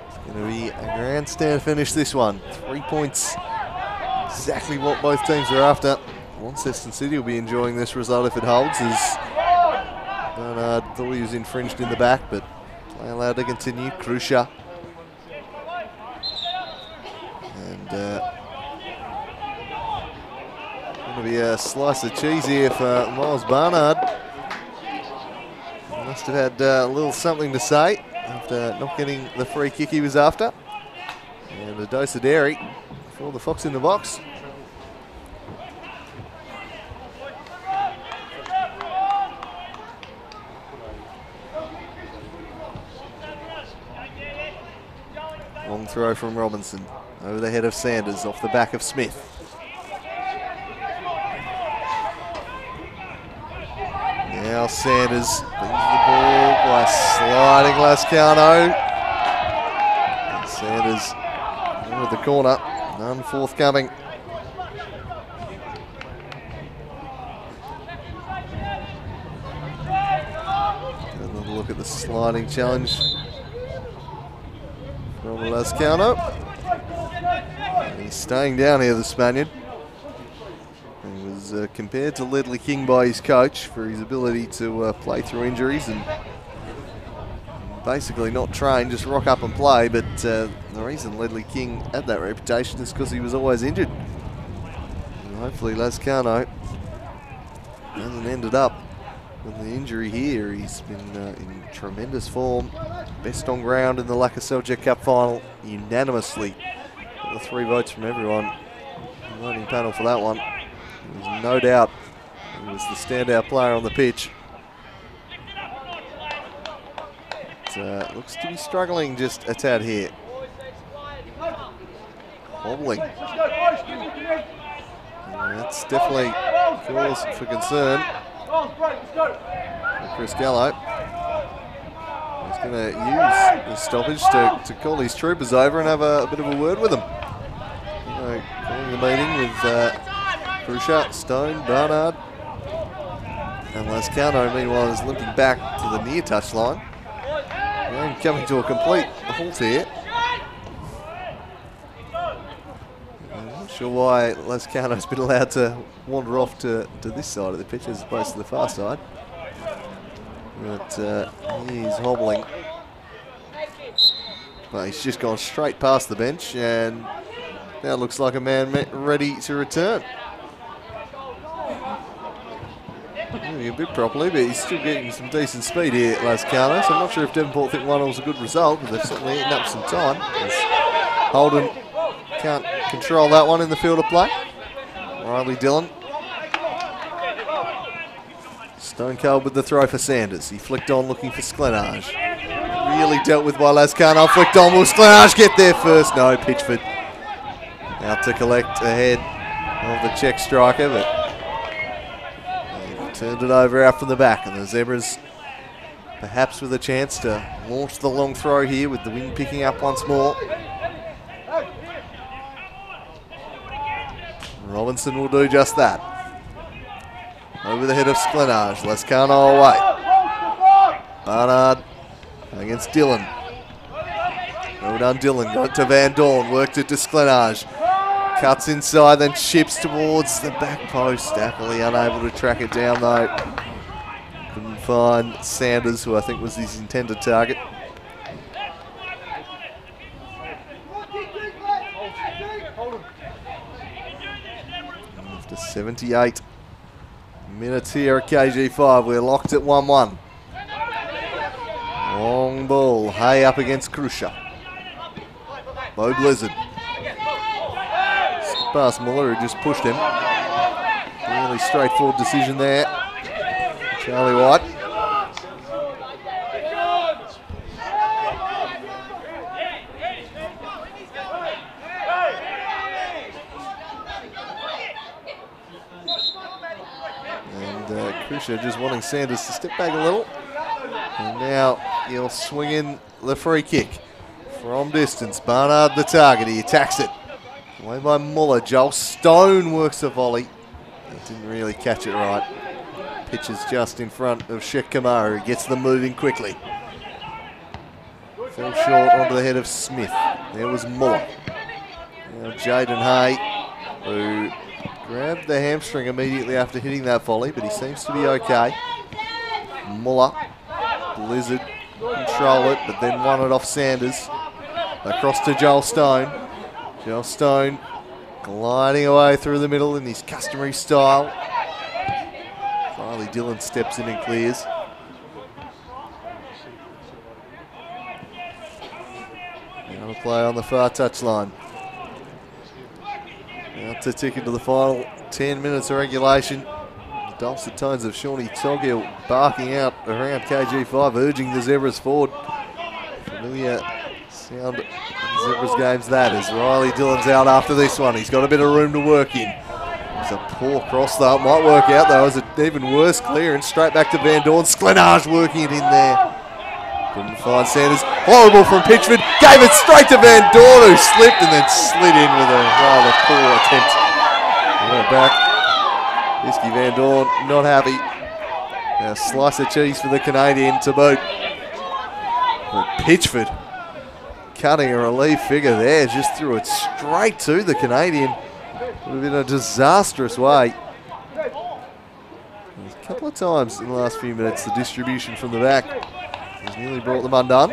It's going to be a grandstand finish this one. 3 points, exactly what both teams are after. Launceston City will be enjoying this result if it holds, as Bernard thought he was infringed in the back, but play allowed to continue. Krusha. And going to be a slice of cheese here for Miles Barnard. Must have had a little something to say after not getting the free kick he was after. And a dose of dairy for the Fox in the box. Long throw from Robinson over the head of Sanders, off the back of Smith. Now Sanders brings the ball by sliding Lascano. And Sanders with the corner, none forthcoming. Another look at the sliding challenge from Lascano. He's staying down here, the Spaniard. He was compared to Ledley King by his coach for his ability to play through injuries and basically not train, just rock up and play. But the reason Ledley King had that reputation is because he was always injured. And hopefully Lascano hasn't ended up with the injury here. He's been in tremendous form. Best on ground in the Lacka Seljuk Cup final, unanimously. Got the 3 votes from everyone. The voting panel for that one. There's no doubt he was the standout player on the pitch. But, looks to be struggling just a tad here. Hobbling. And that's definitely cause for concern for Chris Gallo. He's going to use the stoppage to call his troopers over and have a bit of a word with them. Calling the meeting with Krusha, Stone, Barnard, and Lascano, meanwhile, is limping back to the near touchline. And coming to a complete halt here. I'm not sure why Lascano's been allowed to wander off to this side of the pitch as opposed to the far side. But he's hobbling. Well, he's just gone straight past the bench, and now looks like a man ready to return. Moving a bit properly, but he's still getting some decent speed here, Lascano. So I'm not sure if Devonport think 1-0 was a good result, but they've certainly eaten up some time. Holden can't control that one in the field of play. Riley Dillon. Stone cold with the throw for Sanders. He flicked on looking for Sklenage. Really dealt with by Lascano. Flicked on. Will Sklenage get there first? No, Pitchford out to collect ahead of the Czech striker, but they've turned it over out from the back, and the Zebras perhaps with a chance to launch the long throw here with the wind picking up once more. Robinson will do just that. Over the head of Sklenage. Lascano away. Barnard against Dillon. Well done, Dillon. Got it to Van Dorn. Worked it to Sklenage. Cuts inside, then chips towards the back post. Happily unable to track it down, though. Couldn't find Sanders, who I think was his intended target. After 78 minutes here at KG5, we're locked at 1-1. Long ball, Hay up against Krusha. Bo Blizzard. Past Muller, who just pushed him. Really straightforward decision there. Charlie White. And Krusha just wanting Sanders to step back a little. And now he'll swing in the free kick from distance. Barnard the target, he attacks it. Away by Muller. Joel Stone works a volley. He didn't really catch it right. Pitches just in front of Sheikh Kamaru. Gets them moving quickly. Fell short onto the head of Smith. There was Muller. Now Jaden Hay, who grabbed the hamstring immediately after hitting that volley, but he seems to be okay. Muller, Blizzard, control it, but then won it off Sanders. Across to Joel Stone. Joel Stone gliding away through the middle in his customary style. Riley Dillon steps in and clears. Now to play on the far touchline. Now to tick into the final 10 minutes of regulation. The dulcet tones of Shawnee Toghill barking out around KG5, urging the Zebras forward. Familiar sound in Zebras games that, as Riley Dillon's out after this one. He's got a bit of room to work in. It's a poor cross though. It might work out though. It's an even worse clearance. Straight back to Van Dorn. Sklenage working it in there. Couldn't find Sanders. Horrible from Pitchford. Gave it straight to Van Dorn, who slipped and then slid in with a rather poor attempt. Went back. Iski Van Dorn not happy. Now a slice of cheese for the Canadian to boot. But Pitchford cutting a relief figure there. Just threw it straight to the Canadian. Would have been a disastrous way. A couple of times in the last few minutes, the distribution from the back has nearly brought them undone.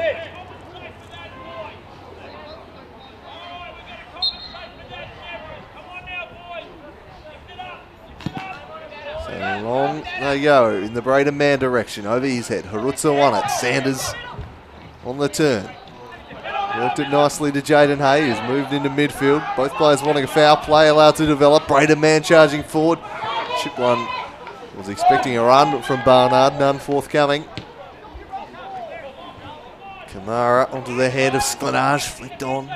So long they go in the Braden Man direction. Over his head. Harutza won it. Sanders on the turn. Worked it nicely to Jaden Hay, who's moved into midfield. Both players wanting a foul play allowed to develop. Braden Man charging forward. Chip one was expecting a run from Barnard, none forthcoming. Kamara onto the head of Sklenage, flicked on.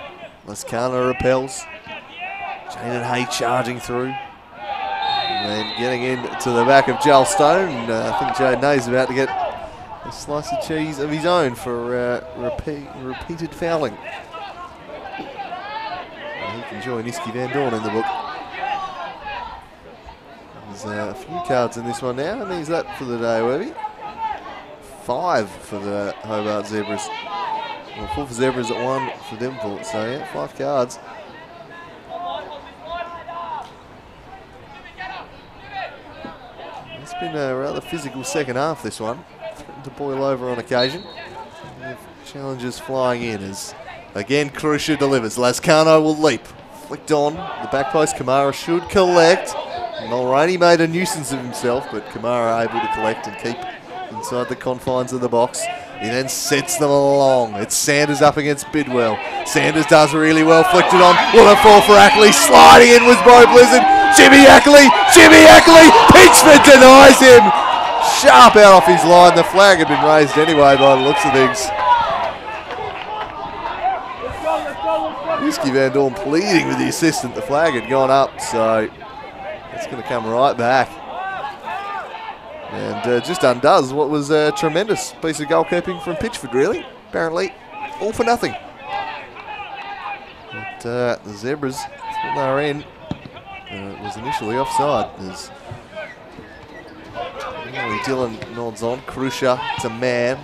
Lascano repels. Jaden Hay charging through. And then getting into the back of Joel Stone. I think Jaden Hay's about to get a slice of cheese of his own for repeated fouling. He can join Iski Van Dorn in the book. There's a few cards in this one now. How many is that for the day, Webby? 5 for the Hobart Zebras. Well, 4 for Zebras at 1 for Devonport. So yeah, 5 cards. It's been a rather physical second half, this one. To boil over on occasion. Challenges flying in as again Krusha delivers. Lascano will leap. Flicked on the back post. Kamara should collect. Mulroney made a nuisance of himself, but Kamara able to collect and keep inside the confines of the box. He then sets them along. It's Sanders up against Bidwell. Sanders does really well. Flicked it on. What a fall for Ackley. Sliding in was Bo Blizzard. Jimmy Ackley. Jimmy Ackley. Pitchford denies him. Sharp out off his line. The flag had been raised anyway by the looks of things. Iski Van Dorn pleading with the assistant. The flag had gone up, so it's going to come right back. And just undoes what was a tremendous piece of goalkeeping from Pitchford, really. Apparently, all for nothing. But the Zebras, when they were in, it was initially offside. There's Dillon nods on. Krusha, it's a man.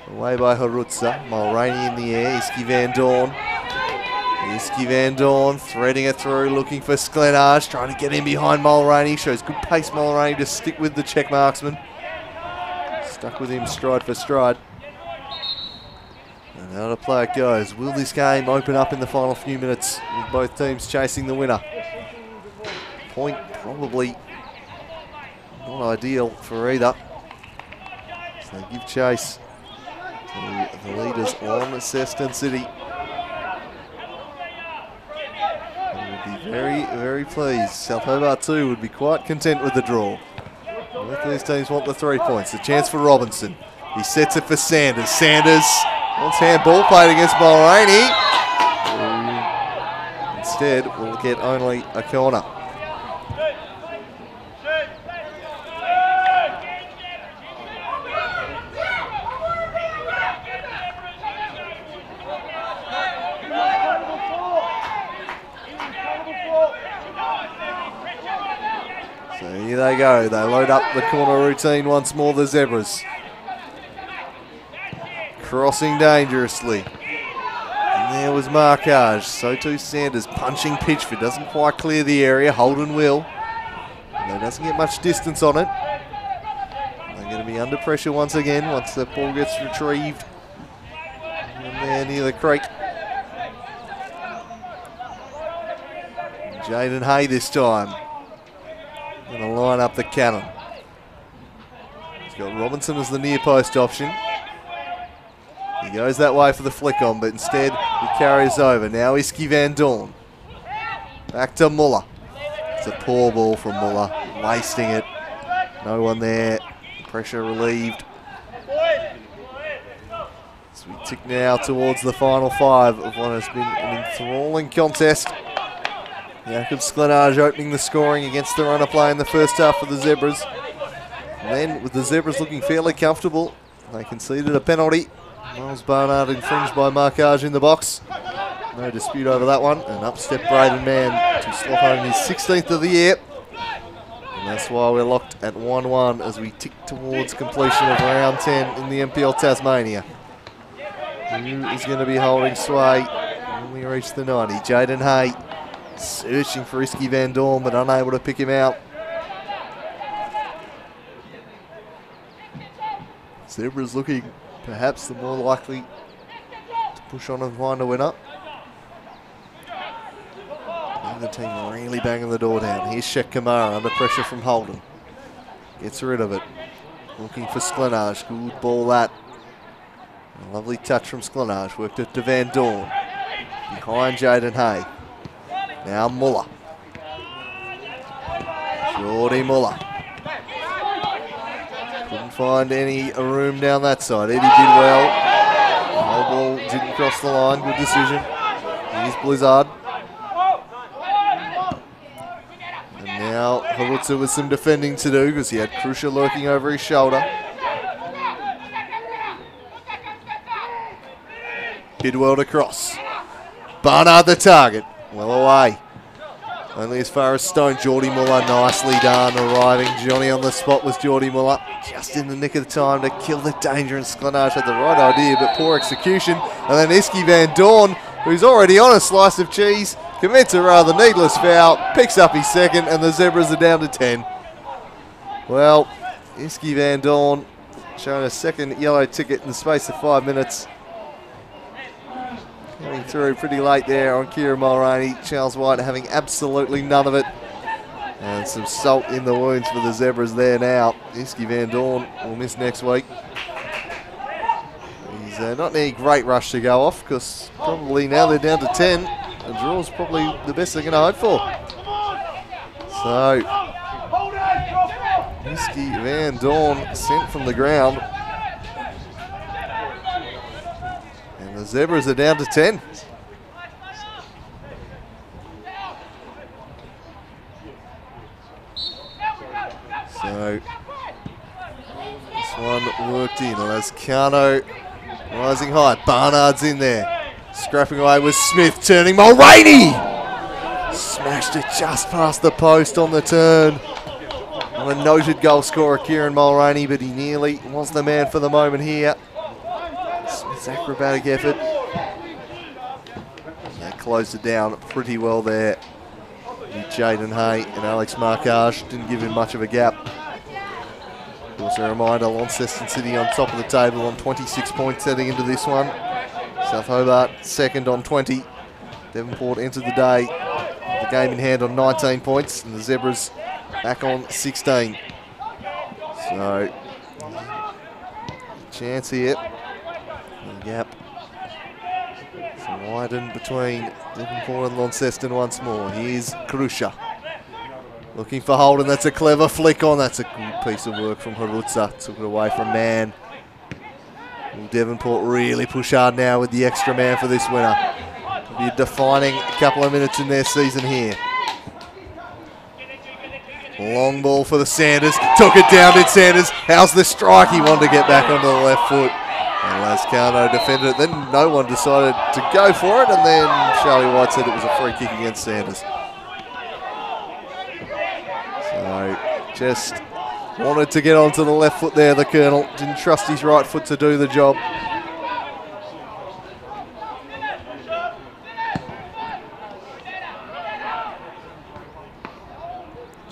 Away by Harutza. Mulroney in the air. Iski Van Dorn. Iski Van Dorn threading it through, looking for Sklenage, trying to get in behind Mulroney. Shows good pace, Mulroney, to stick with the check marksman. Stuck with him stride for stride. And how to play it goes. Will this game open up in the final few minutes with both teams chasing the winner? Point probably not ideal for either. So they give chase to the leaders on Seston City. Be very, very pleased. South Hobart 2 would be quite content with the draw. Both these teams want the 3 points. A chance for Robinson. He sets it for Sanders. Sanders wants handball played against Mulroney. Instead, will get only a corner. So here they go. They load up the corner routine once more, the Zebras. crossing dangerously. And there was markage. So too Sanders punching Pitchford. Doesn't quite clear the area. Holden will. Though doesn't get much distance on it. They're going to be under pressure once again once the ball gets retrieved. And there near the creek. Jaden Hay this time. Going to line up the cannon. He's got Robinson as the near post option. He goes that way for the flick on, but instead he carries over. Now Iski Van Dorn. Back to Muller. It's a poor ball from Muller. Wasting it. No one there. Pressure relieved. As we tick now towards the final 5 of what has been an enthralling contest. Jakob Sklenage opening the scoring against the runner play in the first half for the Zebras. And then with the Zebras looking fairly comfortable, they conceded a penalty. Miles Barnard infringed by markage in the box. No dispute over that one. And up step Braden Mann to slot home his 16th of the year. And that's why we're locked at 1-1 as we tick towards completion of round 10 in the NPL Tasmania. Who is going to be holding sway when we reach the 90? Jaden Hay searching for Iski Van Dorn, but unable to pick him out. Zebras looking perhaps the more likely to push on and find a winner. And the team really banging the door down. Here's Shek Kamara under pressure from Holden. Gets rid of it. Looking for Sklenage. Good ball that. A lovely touch from Sklenage. Worked it to Van Dorn. Behind Jaden Hay. Now Muller. Geordie Muller. Couldn't find any room down that side. Eddie did well. The whole ball didn't cross the line. Good decision. Here's Blizzard. And now Harutsa with some defending to do because he had Krusha lurking over his shoulder. Bidwell to cross. Barnard the target. Well away. Only as far as Stone. Geordie Muller, nicely done. Arriving. Johnny on the spot was Geordie Muller. Just in the nick of the time to kill the danger, and Sklenage had the right idea, but poor execution. And then Iski Van Dorn, who's already on a slice of cheese, commits a rather needless foul, picks up his second, and the Zebras are down to 10. Well, Iski Van Dorn showing a second yellow ticket in the space of 5 minutes. Coming through pretty late there on Kieran Mulroney. Charles White having absolutely none of it. And some salt in the wounds for the Zebras there now. Iski Van Dorn will miss next week. He's not in any great rush to go off because probably now they're down to 10. A draw's probably the best they're going to hope for. So, Iski Van Dorn sent from the ground. And the Zebras are down to 10. So, this one worked in. Lascano rising high. Barnard's in there. Scrapping away with Smith. Turning Mulroney. Smashed it just past the post on the turn. And a noted goal scorer, Kieran Mulroney, but he nearly was the man for the moment here. Smith's acrobatic effort. They closed it down pretty well there. Jaden Hay and Alex Markage didn't give him much of a gap. Of course, a reminder, Launceston City on top of the table on 26 points heading into this one. South Hobart second on 20. Devonport entered the day, the game in hand on 19 points, and the Zebras back on 16. So, chance here. The gap widened between Devonport and Launceston once more. Here's Krusha. Looking for Holden. That's a clever flick on. That's a good piece of work from Harutsa. Took it away from Mann. Will Devonport really push hard now with the extra man for this winner? It'll be a defining couple of minutes in their season here. Long ball for the Sanders. Took it down, did Sanders. How's the strike? He wanted to get back onto the left foot. And Lascano defended it. Then no one decided to go for it. And then Charlie White said it was a free kick against Sanders. So just wanted to get onto the left foot there, the Colonel. Didn't trust his right foot to do the job.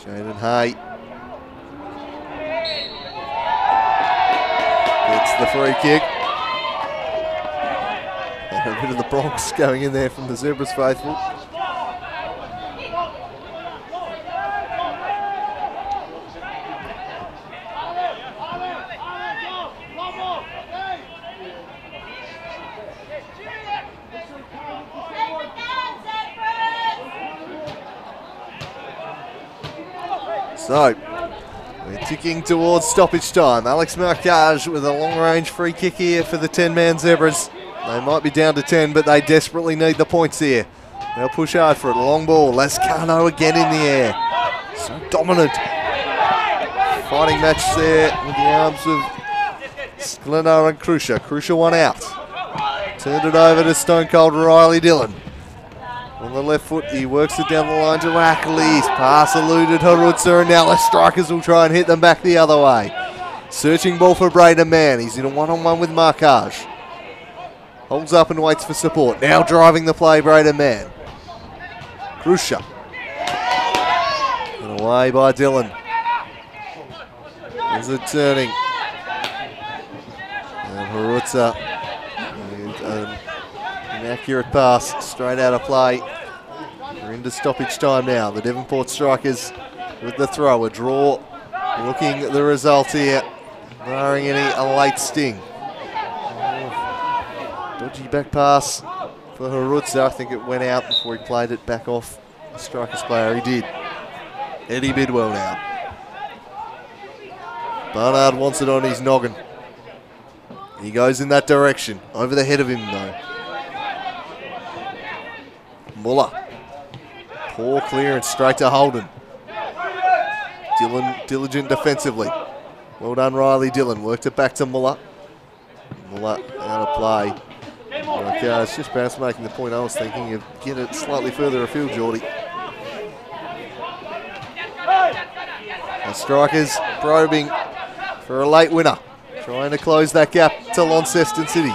Jaden Hay gets the free kick. And a bit of the Bronx going in there from the Zebras faithful. So, we're ticking towards stoppage time. Alex Marcage with a long-range free kick here for the 10-man Zebras. They might be down to 10, but they desperately need the points here. They'll push hard for it. Long ball. Lascano again in the air. So dominant. Fighting match there with the arms of Sklenar and Krusha. Krusha one out. Turned it over to Stone Cold Riley Dillon. On the left foot, he works it down the line to Achilles. Pass eluded Harutza, and now the strikers will try and hit them back the other way. Searching ball for Braden Mann. He's in a one-on-one with Marcage. Holds up and waits for support. Now driving the play, Braden Mann. Krusha. And away by Dillon. There's a turning. And Harutza. An accurate pass straight out of play. We're into stoppage time now. The Devonport strikers with the throw. A draw. Looking at the result here. Barring a late sting. Dodgy back pass for Harutza. I think it went out before he played it back off the strikers player. He did. Eddie Bidwell now. Barnard wants it on his noggin. He goes in that direction. Over the head of him though. Muller. Poor clearance straight to Holden. Dillon diligent defensively. Well done Riley Dillon. Worked it back to Muller. Muller out of play. It's just perhaps making the point I was thinking of get it slightly further afield, Geordie. The strikers probing for a late winner. Trying to close that gap to Launceston City.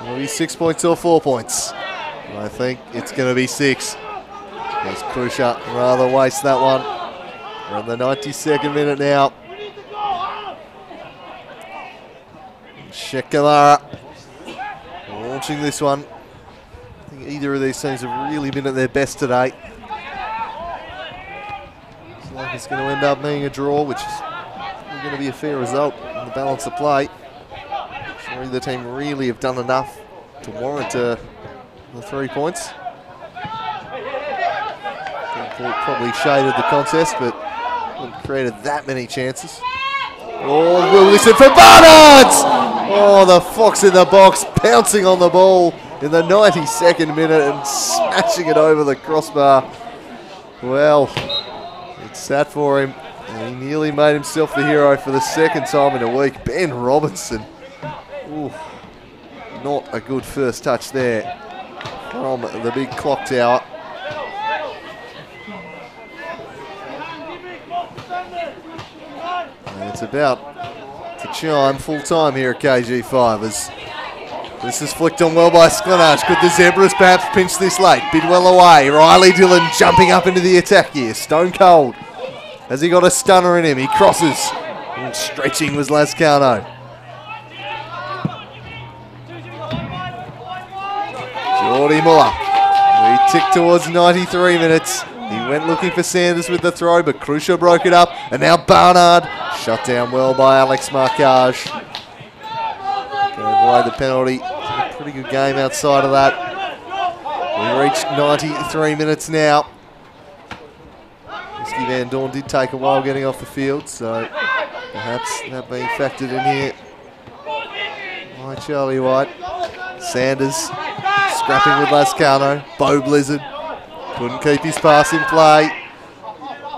It'll be 6 points or 4 points. I think it's going to be 6. As Krusha rather waste that one. We're on the 92nd minute now. Shekamara launching this one. I think either of these teams have really been at their best today. Looks like it's going to end up being a draw, which is going to be a fair result in the balance of play. Sure, either team really have done enough to warrant the 3 points. Probably shaded the contest, but haven't created that many chances. Oh, Will listen for Barnard! Oh, the Fox in the box, pouncing on the ball in the 92nd minute and smashing it over the crossbar. Well, it sat for him, and he nearly made himself the hero for the second time in a week. Ben Robinson. Ooh, not a good first touch there from the big clock tower. And it's about to chime full time here at KG5 as this is flicked on well by Sklenarch. Could the Zebras perhaps pinch this late? Bidwell away. Riley Dillon jumping up into the attack here. Stone cold. Has he got a stunner in him? He crosses. And stretching was Lascano. Geordie Muller. We tick towards 93 minutes. He went looking for Sanders with the throw, but Krusha broke it up. And now Barnard shut down well by Alex Marcage. Gave away the penalty. A pretty good game outside of that. We reached 93 minutes now. Whiskey Van Dorn did take a while getting off the field, so perhaps that being factored in here by Charlie White. Sanders scrapping with Lascano. Bo Blizzard couldn't keep his pass in play.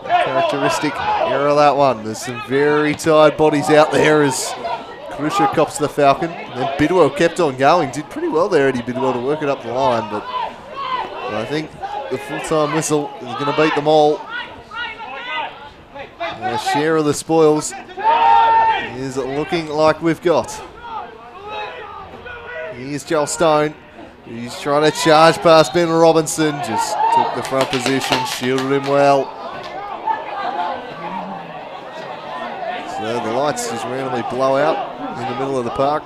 Characteristic error that one. There's some very tired bodies out there as Krusha cops the Falcon. And then Bidwell kept on going. Did pretty well there, Eddie Bidwell, to work it up the line, but I think the full-time whistle is going to beat them all. A share of the spoils is looking like we've got. Here's Joel Stone. He's trying to charge past Ben Robinson. Just took the front position, shielded him well. lights just randomly blow out in the middle of the park,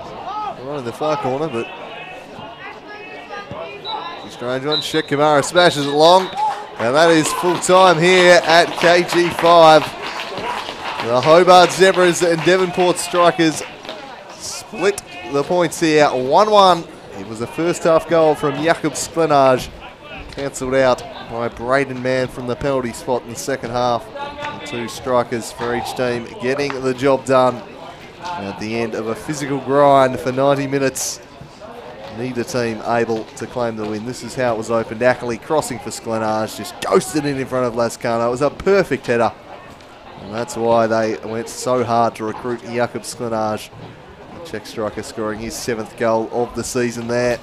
right in the far corner, but it's a strange one. Sheck Kamara smashes it long, and that is full time here at KG5. The Hobart Zebras and Devonport Strikers split the points here, 1-1. It was a first half goal from Jakob Sklenage, cancelled out by Braden Mann from the penalty spot in the second half. And 2 strikers for each team getting the job done at the end of a physical grind for 90 minutes. Neither team able to claim the win. This is how it was opened. Ackley crossing for Sklenage, just ghosted it in front of Lascano. It was a perfect header. And that's why they went so hard to recruit Jakob Sklenage. The Czech striker scoring his 7th goal of the season there.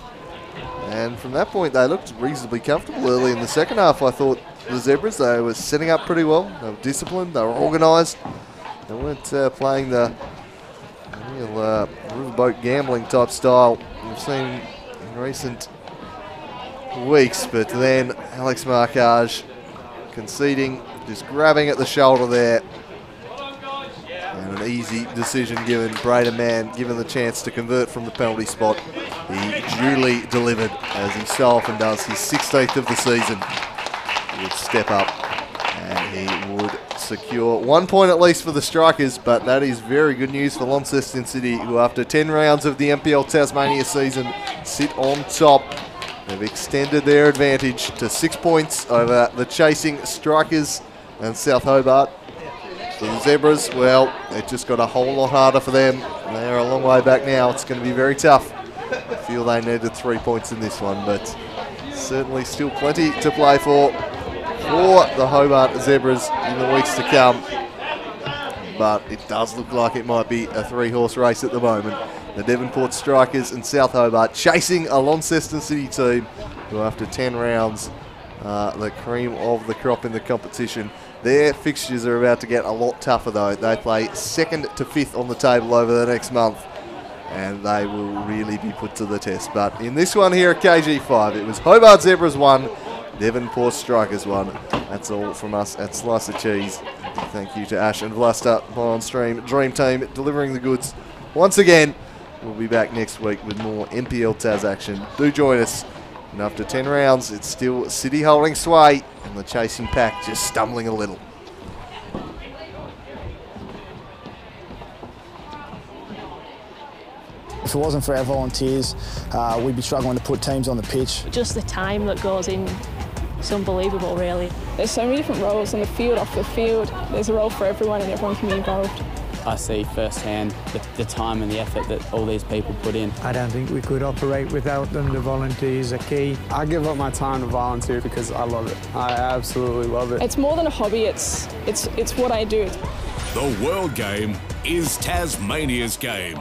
And from that point, they looked reasonably comfortable early in the second half. I thought the Zebras, they were setting up pretty well. They were disciplined, they were organised. They weren't playing the real riverboat gambling type style we've seen in recent weeks. But then Alex Marcage conceding, just grabbing at the shoulder there. And an easy decision given. Braden Mann given the chance to convert from the penalty spot. He duly delivered, as he so often does. His 16th of the season. He would step up and he would secure 1 point at least for the Strikers, but that is very good news for Launceston City, who after 10 rounds of the NPL Tasmania season sit on top. They've extended their advantage to 6 points over the chasing Strikers and South Hobart. For the Zebras, well, it just got a whole lot harder for them. They're a long way back now. It's going to be very tough. I feel they needed 3 points in this one, but certainly still plenty to play for the Hobart Zebras in the weeks to come. But it does look like it might be a 3-horse race at the moment. The Devonport Strikers and South Hobart chasing a Launceston City team who, after 10 rounds, the cream of the crop in the competition. Their fixtures are about to get a lot tougher though. They play 2nd to 5th on the table over the next month, and they will really be put to the test. But in this one here at KG5, it was Hobart Zebras 1, Devonport Strikers 1. That's all from us at Slice of Cheese. Thank you to Ash and Vlasta, on stream Dream Team, delivering the goods once again. We'll be back next week with more NPL TAS action. Do join us. And after 10 rounds, it's still City holding sway, and the chasing pack just stumbling a little. If it wasn't for our volunteers, we'd be struggling to put teams on the pitch. Just the time that goes in, it's unbelievable, really. There's so many different roles on the field, off the field. There's a role for everyone and everyone can be involved. I see firsthand the time and the effort that all these people put in. I don't think we could operate without them. The volunteers are key. I give up my time to volunteer because I love it. I absolutely love it. It's more than a hobby, it's what I do. The World Game is Tasmania's game.